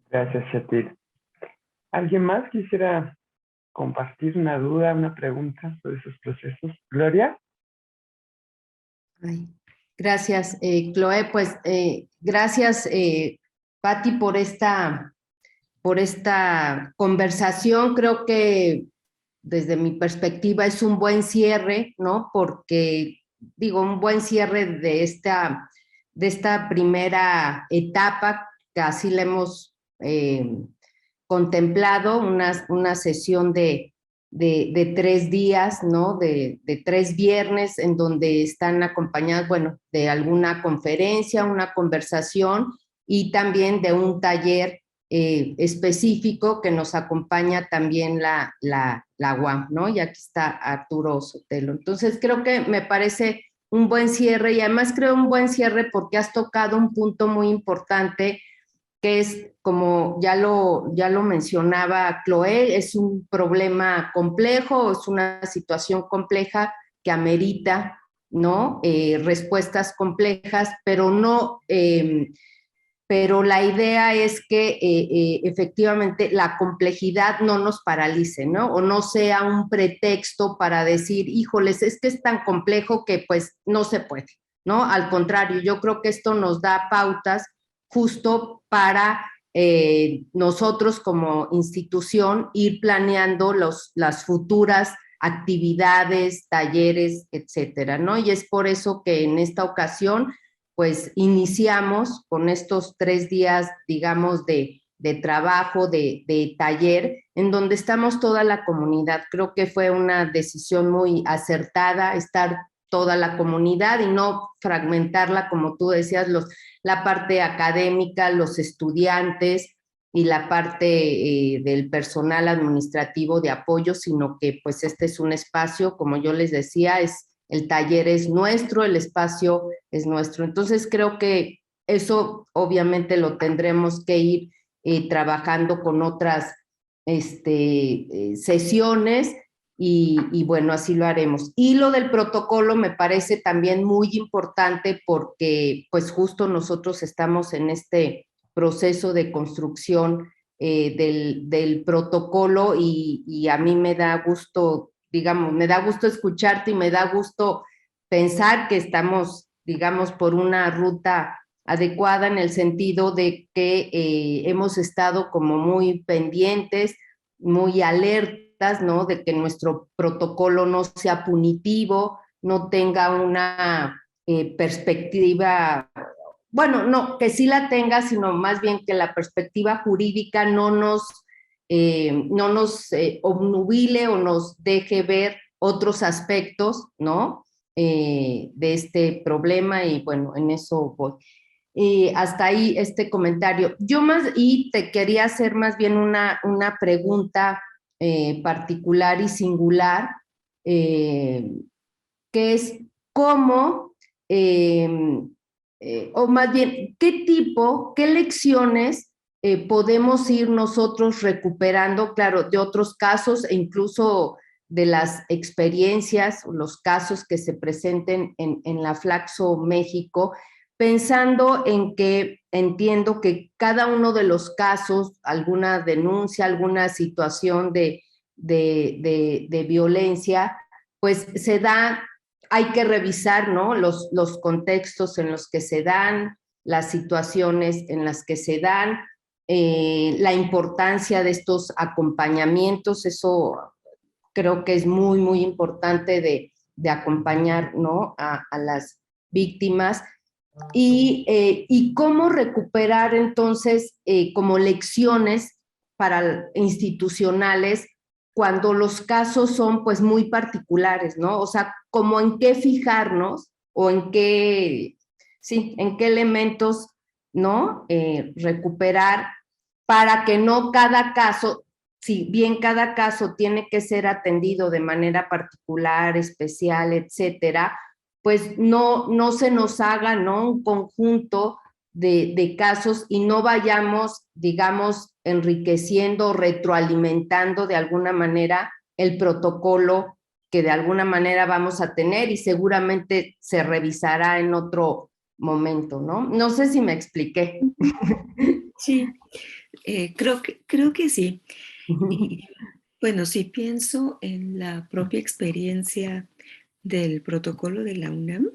Gracias, Shatil. ¿Alguien más quisiera compartir una duda, una pregunta sobre esos procesos? Gloria. Gracias, Chloe. Pues gracias, Patti, por esta conversación. Creo que desde mi perspectiva es un buen cierre, ¿no? Porque, digo, un buen cierre de esta primera etapa, que así la hemos contemplado, una sesión de 3 días, ¿no? De 3 viernes, en donde están acompañadas, bueno, de alguna conferencia, una conversación y también de un taller específico que nos acompaña también la UAM, ¿no? Y aquí está Arturo Sotelo. Entonces, creo que me parece un buen cierre y además creo un buen cierre porque has tocado un punto muy importante que es, como ya lo mencionaba Chloe, es un problema complejo, es una situación compleja que amerita, ¿no? Respuestas complejas, pero no... pero la idea es que efectivamente la complejidad no nos paralice, ¿no? O no sea un pretexto para decir, híjoles, es que es tan complejo que pues no se puede, ¿no? Al contrario, yo creo que esto nos da pautas justo para nosotros como institución ir planeando las futuras actividades, talleres, etcétera, ¿no? Y es por eso que en esta ocasión pues iniciamos con estos 3 días, digamos, de trabajo, de taller, en donde estamos toda la comunidad. Creo que fue una decisión muy acertada estar toda la comunidad y no fragmentarla, como tú decías, la parte académica, los estudiantes y la parte del personal administrativo de apoyo, sino que pues este es un espacio, como yo les decía, el taller es nuestro, el espacio es nuestro. Entonces creo que eso obviamente lo tendremos que ir trabajando con otras sesiones y bueno, así lo haremos. Y lo del protocolo me parece también muy importante porque pues justo nosotros estamos en este proceso de construcción del protocolo y a mí me da gusto, digamos, me da gusto escucharte y me da gusto pensar que estamos, digamos, por una ruta adecuada en el sentido de que hemos estado como muy pendientes, muy alertas, ¿no? De que nuestro protocolo no sea punitivo, no tenga una perspectiva, bueno, no, que sí la tenga, sino más bien que la perspectiva jurídica no nos obnubile o nos deje ver otros aspectos, ¿no? De este problema y bueno, en eso voy. Hasta ahí este comentario. Yo más, y te quería hacer más bien una pregunta particular y singular, eh, que es cómo, o más bien, qué lecciones podemos ir nosotros recuperando, claro, de otros casos e incluso de las experiencias, los casos que se presenten en la Flaxo México, pensando en que entiendo que cada uno de los casos, alguna denuncia, alguna situación de violencia, pues se da, hay que revisar, ¿no? Los contextos en los que se dan, las situaciones en las que se dan, la importancia de estos acompañamientos, eso creo que es muy, muy importante de acompañar, ¿no? A las víctimas y cómo recuperar entonces como lecciones para institucionales cuando los casos son pues muy particulares, ¿no? O sea, como en qué fijarnos o en qué, sí, en qué elementos, ¿no? Recuperar para que no cada caso, si bien cada caso tiene que ser atendido de manera particular, especial, etcétera, pues no se nos haga, ¿no? Un conjunto de casos y no vayamos, digamos, enriqueciendo, retroalimentando de alguna manera el protocolo que de alguna manera vamos a tener y seguramente se revisará en otro momento, ¿no? No sé si me expliqué. Sí, creo que sí. Y, bueno, si pienso en la propia experiencia del protocolo de la UNAM,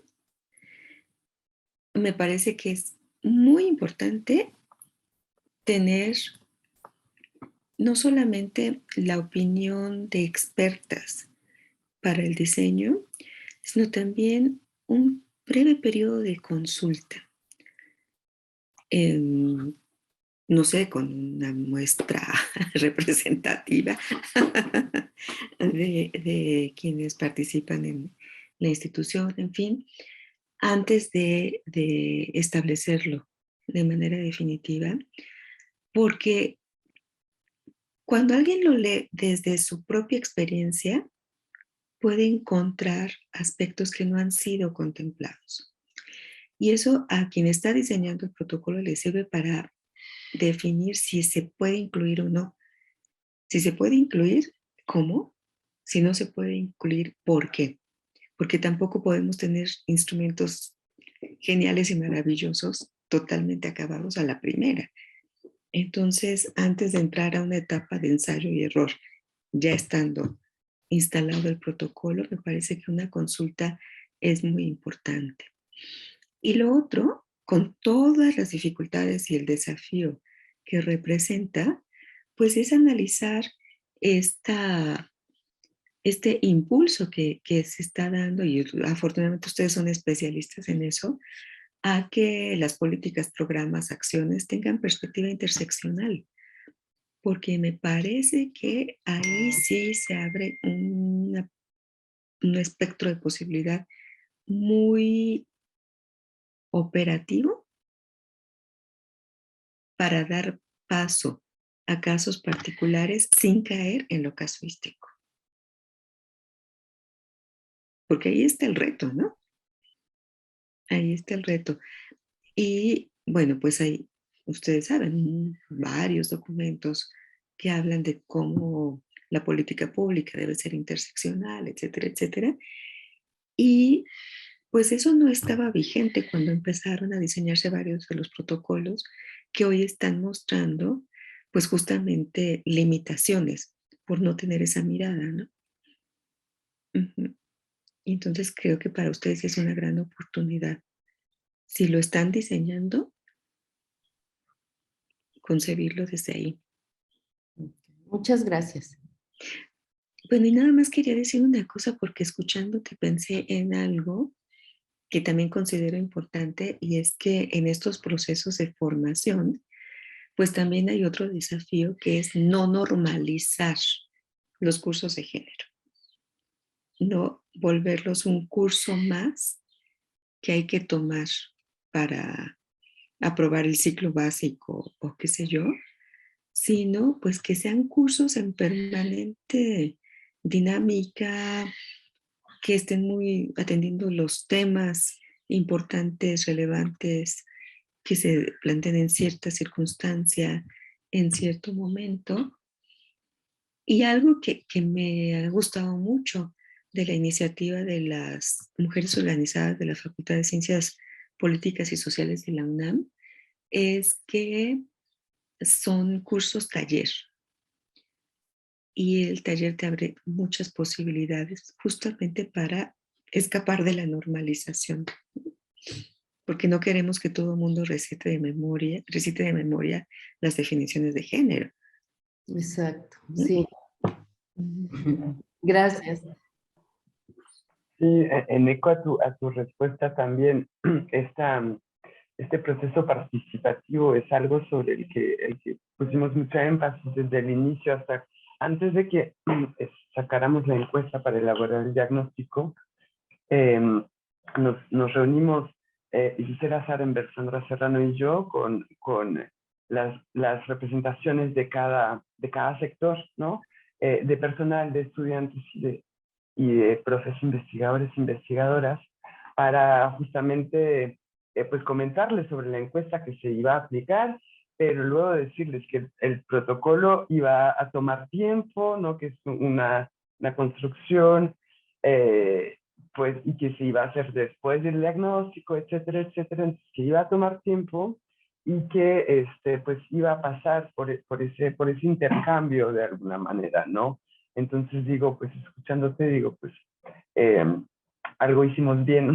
me parece que es muy importante tener no solamente la opinión de expertas para el diseño, sino también un breve periodo de consulta. No sé, con una muestra representativa de quienes participan en la institución, en fin, antes de establecerlo de manera definitiva, porque cuando alguien lo lee desde su propia experiencia, puede encontrar aspectos que no han sido contemplados. Y eso a quien está diseñando el protocolo le sirve para definir si se puede incluir o no. Si se puede incluir, ¿cómo? Si no se puede incluir, ¿por qué? Porque tampoco podemos tener instrumentos geniales y maravillosos totalmente acabados a la primera. Entonces, antes de entrar a una etapa de ensayo y error, ya estando instalado el protocolo, me parece que una consulta es muy importante. Y lo otro, con todas las dificultades y el desafío que representa, pues es analizar este impulso que se está dando, y afortunadamente ustedes son especialistas en eso, a que las políticas, programas, acciones tengan perspectiva interseccional, porque me parece que ahí sí se abre un espectro de posibilidad muy operativo para dar paso a casos particulares sin caer en lo casuístico. Porque ahí está el reto, ¿no? Ahí está el reto. Y bueno, pues ustedes saben, varios documentos que hablan de cómo la política pública debe ser interseccional, etcétera, etcétera. Y pues eso no estaba vigente cuando empezaron a diseñarse varios de los protocolos que hoy están mostrando pues justamente limitaciones por no tener esa mirada, ¿no? Uh-huh. Y entonces creo que para ustedes es una gran oportunidad. Si lo están diseñando, concebirlo desde ahí. Muchas gracias. Bueno, y nada más quería decir una cosa porque escuchándote pensé en algo que también considero importante y es que en estos procesos de formación, pues también hay otro desafío que es no normalizar los cursos de género, no volverlos un curso más que hay que tomar para aprobar el ciclo básico o qué sé yo, sino pues que sean cursos en permanente dinámica, que estén muy atendiendo los temas importantes, relevantes, que se planteen en cierta circunstancia, en cierto momento. Y algo que me ha gustado mucho de la iniciativa de las mujeres organizadas de la Facultad de Ciencias Políticas y Sociales de la UNAM es que son cursos taller. Y el taller te abre muchas posibilidades justamente para escapar de la normalización. Porque no queremos que todo el mundo recite de memoria las definiciones de género. Exacto, ¿No? sí. Gracias. Sí, en eco a tu respuesta también, este proceso participativo es algo sobre el que pusimos mucha énfasis desde el inicio hasta antes de que sacáramos la encuesta para elaborar el diagnóstico. Nos reunimos Gisela Sarenberg, Sandra Serrano y yo con las representaciones de cada sector, ¿no? De personal, de estudiantes y de profes investigadores e investigadoras, para justamente pues comentarles sobre la encuesta que se iba a aplicar, pero luego decirles que el protocolo iba a tomar tiempo, ¿no? Que es una construcción, pues, y que se iba a hacer después del diagnóstico, etcétera, etcétera, entonces, que iba a tomar tiempo y que pues iba a pasar por ese intercambio de alguna manera, ¿no? Entonces digo, pues escuchándote, digo, pues algo hicimos bien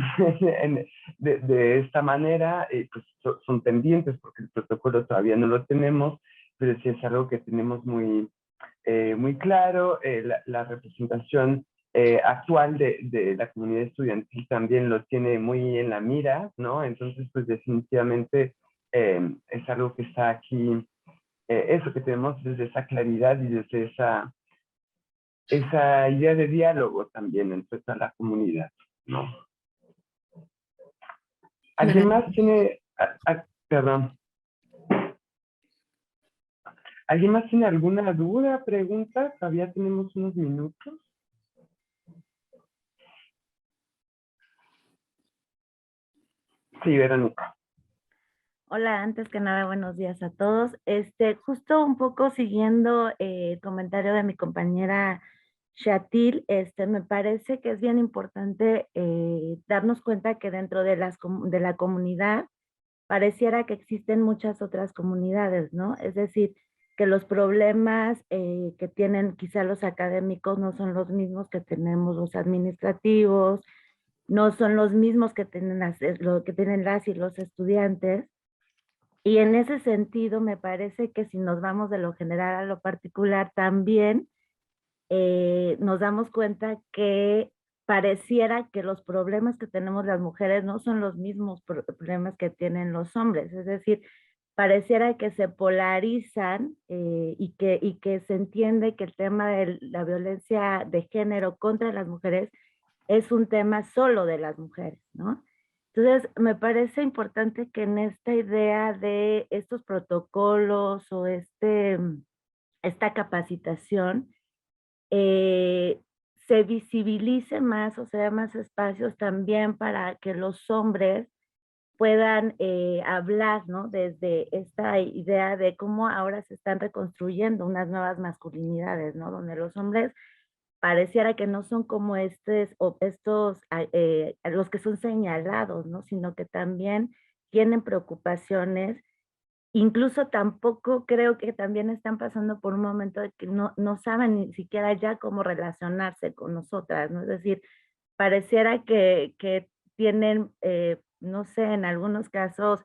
de esta manera, pues son pendientes porque el protocolo todavía no lo tenemos, pero sí es algo que tenemos muy claro. La representación actual de la comunidad estudiantil también lo tiene muy en la mira, ¿no? Entonces, pues definitivamente es algo que está aquí, eso que tenemos desde esa claridad y desde esa idea de diálogo también entre toda la comunidad, ¿no? ¿Alguien más tiene, perdón, ¿alguien más tiene alguna duda, pregunta? Todavía tenemos unos minutos. Sí, Verónica. Hola, antes que nada, buenos días a todos. Justo un poco siguiendo el comentario de mi compañera Shatil, me parece que es bien importante darnos cuenta que dentro de de la comunidad pareciera que existen muchas otras comunidades, ¿no? Es decir, que los problemas que tienen quizá los académicos no son los mismos que tenemos los administrativos, no son los mismos que tienen lo que tienen las y los estudiantes. Y en ese sentido, me parece que si nos vamos de lo general a lo particular, también nos damos cuenta que pareciera que los problemas que tenemos las mujeres no son los mismos problemas que tienen los hombres. Es decir, pareciera que se polarizan y que se entiende que el tema de la violencia de género contra las mujeres es un tema solo de las mujeres, ¿no? Entonces, me parece importante que en esta idea de estos protocolos o esta capacitación se visibilice más o sea más espacios también para que los hombres puedan hablar, ¿no? Desde esta idea de cómo ahora se están reconstruyendo unas nuevas masculinidades, ¿no? Donde los hombres pareciera que no son como estos, los que son señalados, ¿no? Sino que también tienen preocupaciones. Incluso tampoco creo que también están pasando por un momento de que no saben ni siquiera ya cómo relacionarse con nosotras, ¿no? Es decir, pareciera que tienen, no sé, en algunos casos,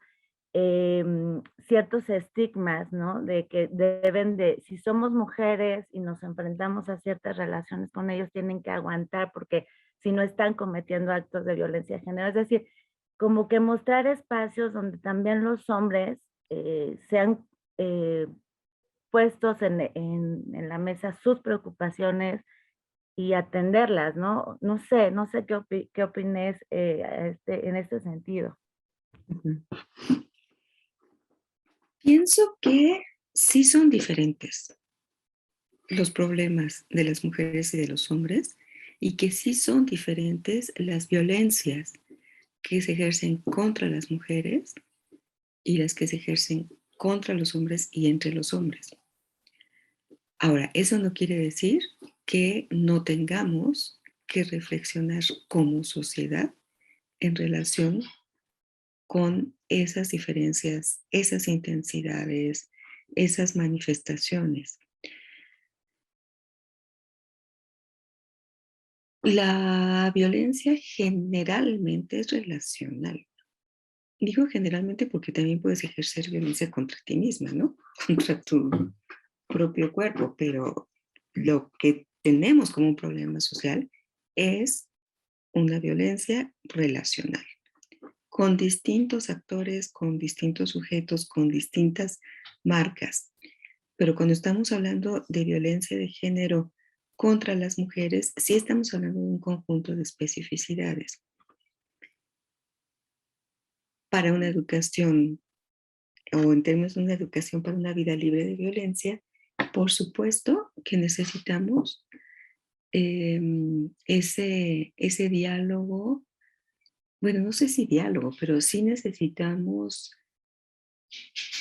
ciertos estigmas, ¿no? De que deben de, si somos mujeres y nos enfrentamos a ciertas relaciones con ellos, tienen que aguantar porque si no están cometiendo actos de violencia de género. Es decir, como que mostrar espacios donde también los hombres sean puestos en la mesa sus preocupaciones y atenderlas, ¿no? No sé qué opines en este sentido. Ujú. Pienso que sí son diferentes los problemas de las mujeres y de los hombres, y que sí son diferentes las violencias que se ejercen contra las mujeres y las que se ejercen contra los hombres y entre los hombres. Ahora, eso no quiere decir que no tengamos que reflexionar como sociedad en relación con esas diferencias, esas intensidades, esas manifestaciones. La violencia generalmente es relacional. Digo generalmente porque también puedes ejercer violencia contra ti misma, ¿no? Contra tu propio cuerpo, pero lo que tenemos como un problema social es una violencia relacional, con distintos actores, con distintos sujetos, con distintas marcas. Pero cuando estamos hablando de violencia de género contra las mujeres, sí estamos hablando de un conjunto de especificidades. Para una educación, o en términos de una educación para una vida libre de violencia, por supuesto que necesitamos ese diálogo. Bueno, no sé si diálogo, pero sí necesitamos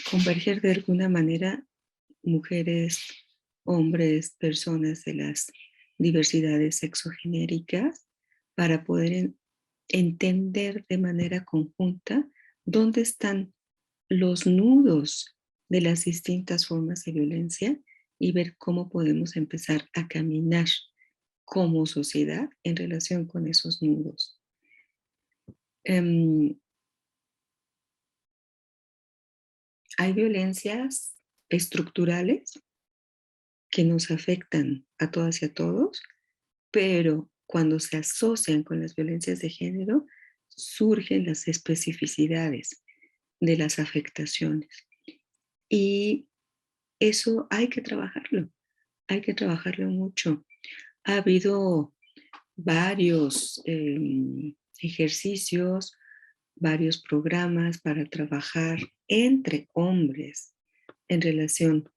converger de alguna manera mujeres, hombres, personas de las diversidades sexogenéricas para poder entender de manera conjunta dónde están los nudos de las distintas formas de violencia y ver cómo podemos empezar a caminar como sociedad en relación con esos nudos. Hay violencias estructurales que nos afectan a todas y a todos, pero cuando se asocian con las violencias de género, surgen las especificidades de las afectaciones. Y eso hay que trabajarlo mucho. Ha habido varios ejercicios, varios programas para trabajar entre hombres en relación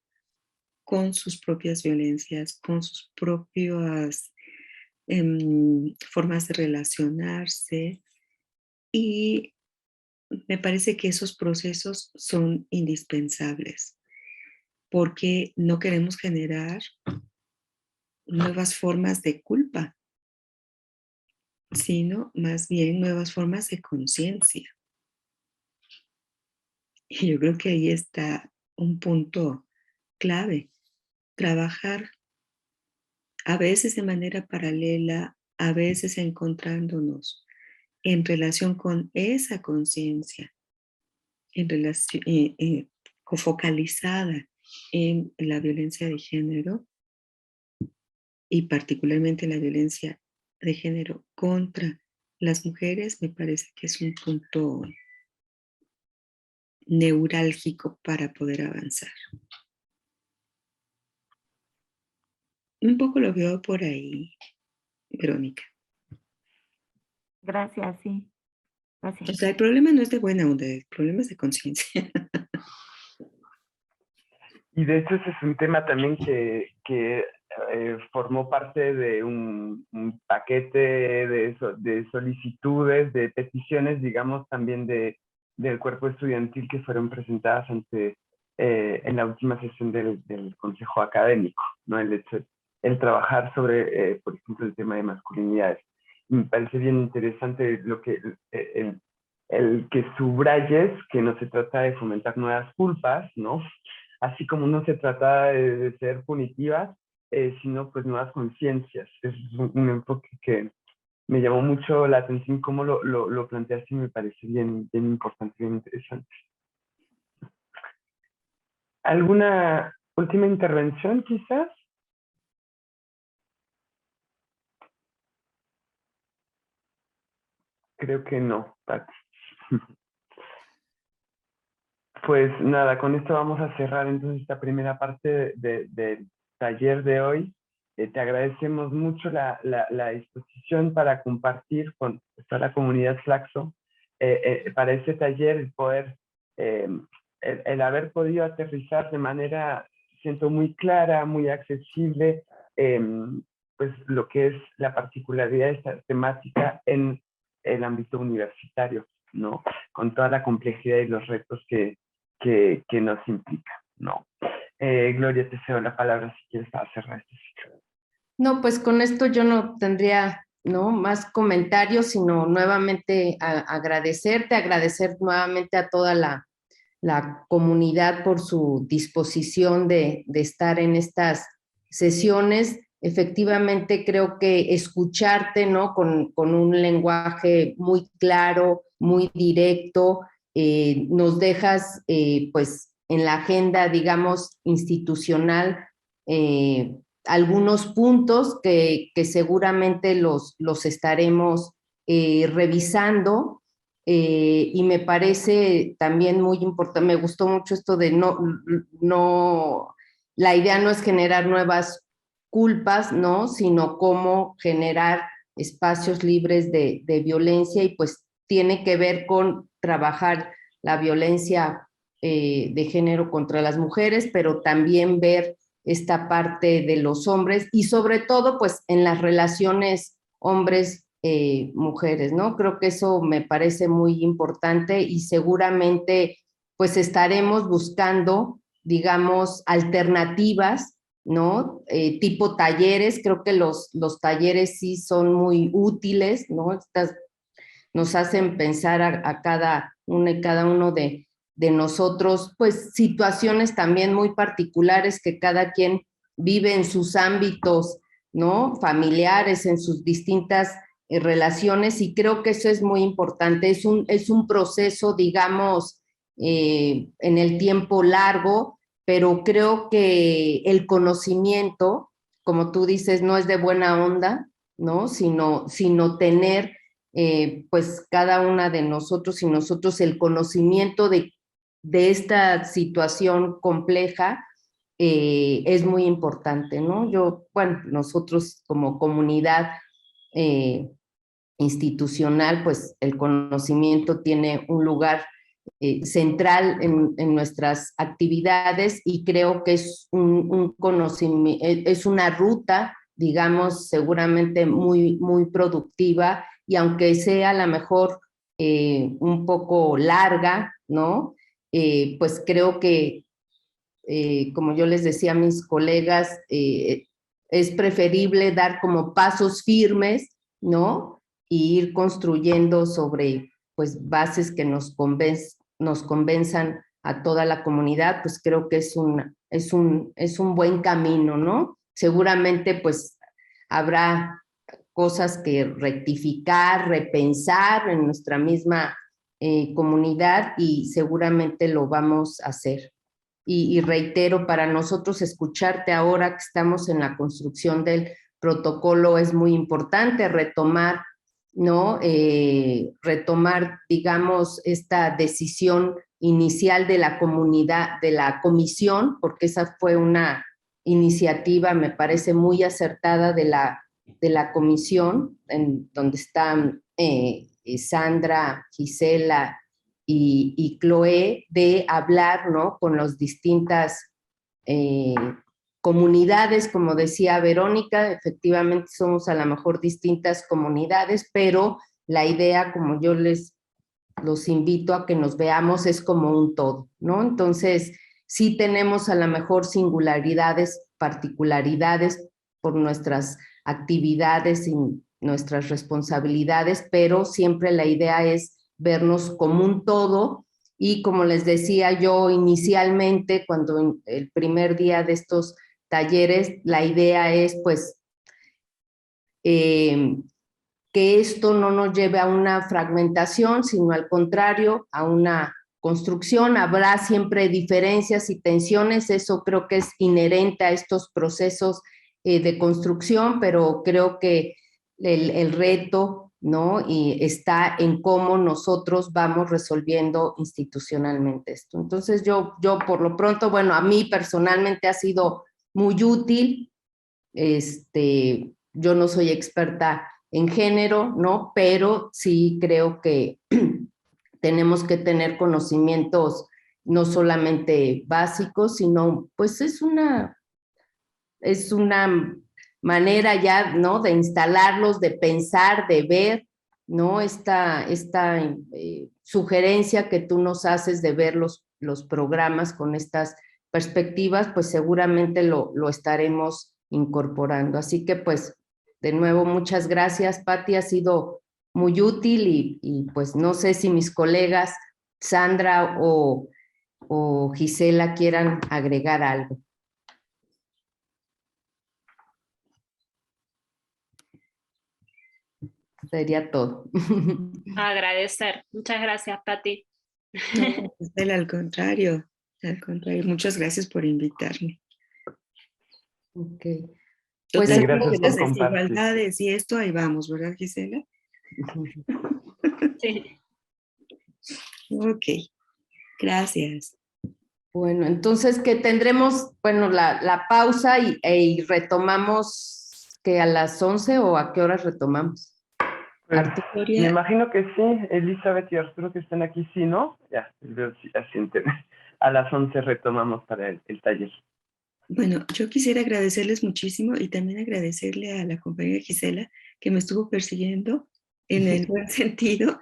con sus propias violencias, con sus propias formas de relacionarse, y me parece que esos procesos son indispensables porque no queremos generar nuevas formas de culpa, sino más bien nuevas formas de conciencia. Y yo creo que ahí está un punto clave, trabajar a veces de manera paralela, a veces encontrándonos en relación con esa conciencia, en relación, focalizada en la violencia de género y particularmente la violencia de género contra las mujeres, me parece que es un punto neurálgico para poder avanzar. Un poco lo veo por ahí, Verónica. Gracias, sí. O Gracias. sea, el problema no es de buena onda, el problema es de conciencia. Y de hecho ese es un tema también que formó parte de un paquete de solicitudes, de peticiones, digamos, también de del cuerpo estudiantil que fueron presentadas en la última sesión del Consejo Académico, ¿no? El trabajar sobre, por ejemplo, el tema de masculinidades. Me parece bien interesante el que subrayes que no se trata de fomentar nuevas culpas, ¿no? Así como no se trata de ser punitivas, sino pues nuevas conciencias. Es un enfoque que me llamó mucho la atención cómo lo planteaste y me parece bien importante, bien interesante. ¿Alguna última intervención quizás? Creo que no, Pati. Pues nada, con esto vamos a cerrar entonces esta primera parte del taller de hoy. Te agradecemos mucho la disposición para compartir con toda la comunidad Flaxo para este taller, el poder, el haber podido aterrizar de manera, siento, muy clara, muy accesible, pues lo que es la particularidad de esta temática en el ámbito universitario, ¿no? Con toda la complejidad y los retos que nos implica, ¿no? Gloria, te cedo la palabra si quieres para cerrar este ciclo. No, pues con esto yo no tendría, ¿no?, más comentarios, sino nuevamente agradecer nuevamente a toda la comunidad por su disposición de estar en estas sesiones. Efectivamente, creo que escucharte, ¿no?, con un lenguaje muy claro, muy directo, nos dejas, pues, en la agenda, digamos, institucional, algunos puntos que seguramente los estaremos revisando, y me parece también muy importante, me gustó mucho esto de la idea no es generar nuevas culpas, ¿no?, sino cómo generar espacios libres de violencia, y pues tiene que ver con trabajar la violencia de género contra las mujeres, pero también ver esta parte de los hombres y sobre todo pues en las relaciones hombres-mujeres, ¿no? Creo que eso me parece muy importante y seguramente pues estaremos buscando, digamos, alternativas, ¿no? Tipo talleres, creo que los talleres sí son muy útiles, ¿no? Nos hacen pensar a cada uno y cada uno de nosotros, pues situaciones también muy particulares que cada quien vive en sus ámbitos, ¿no?, familiares, en sus distintas relaciones, y creo que eso es muy importante. Es un proceso, digamos, en el tiempo largo, pero creo que el conocimiento, como tú dices, no es de buena onda, ¿no?, sino tener pues cada una de nosotros y nosotros el conocimiento de esta situación compleja, es muy importante, ¿no? Bueno, nosotros como comunidad institucional, pues el conocimiento tiene un lugar central en nuestras actividades, y creo que es un conocimiento, es una ruta, digamos, seguramente muy productiva, y aunque sea a lo mejor un poco larga, ¿no? Pues creo que, como yo les decía a mis colegas, es preferible dar como pasos firmes, ¿no? Y ir construyendo sobre pues bases que nos convenzan a toda la comunidad. Pues creo que es un buen camino, ¿no? Seguramente pues habrá cosas que rectificar, repensar en nuestra misma comunidad, y seguramente lo vamos a hacer. Y reitero, para nosotros escucharte ahora que estamos en la construcción del protocolo es muy importante retomar, ¿no? Retomar, digamos, esta decisión inicial de la comunidad, de la comisión, porque esa fue una iniciativa, me parece, muy acertada de la comisión, en donde están Sandra, Gisela y Chloé, de hablar, ¿no?, con las distintas comunidades. Como decía Verónica, efectivamente somos a lo mejor distintas comunidades, pero la idea, como yo les los invito a que nos veamos, es como un todo, ¿no? Entonces, sí tenemos a lo mejor singularidades, particularidades por nuestras actividades y nuestras responsabilidades, pero siempre la idea es vernos como un todo. Y como les decía yo inicialmente, cuando el primer día de estos talleres, la idea es pues que esto no nos lleve a una fragmentación, sino al contrario, a una construcción. Habrá siempre diferencias y tensiones, eso creo que es inherente a estos procesos de construcción, pero creo que el reto, ¿no? Y está en cómo nosotros vamos resolviendo institucionalmente esto. Entonces yo por lo pronto, bueno, a mí personalmente ha sido muy útil. Yo no soy experta en género, ¿no? Pero sí creo que tenemos que tener conocimientos no solamente básicos, sino pues es una manera ya, ¿no? De instalarlos, de pensar, de ver, ¿no? Esta sugerencia que tú nos haces de ver los programas con estas perspectivas, pues seguramente lo estaremos incorporando. Así que pues, de nuevo, muchas gracias, Patti, ha sido muy útil y pues no sé si mis colegas Sandra o Gisela quieran agregar algo. Sería todo. Agradecer. Muchas gracias, Patti. No, Gisela, al contrario, muchas gracias por invitarme. Ok. Pues Sí, las gracias por compartir. desigualdades y esto, ahí vamos, ¿verdad, Gisela? Sí. Ok, gracias. Bueno, entonces que tendremos, bueno, la pausa y retomamos que a las 11 o a qué horas retomamos. Pues, me imagino que sí, Elizabeth y Arturo que están aquí, sí, ¿no? Ya, veo si asienten. A las 11 retomamos para el taller. Bueno, yo quisiera agradecerles muchísimo y también agradecerle a la compañera Gisela que me estuvo persiguiendo en el buen sentido.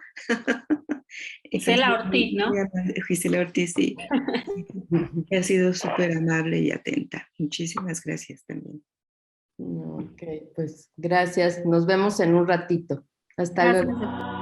Gisela Ortiz, ¿no? Gisela Ortiz, sí. Que ha sido súper amable y atenta. Muchísimas gracias también. Ok, pues gracias. Nos vemos en un ratito. Hasta luego.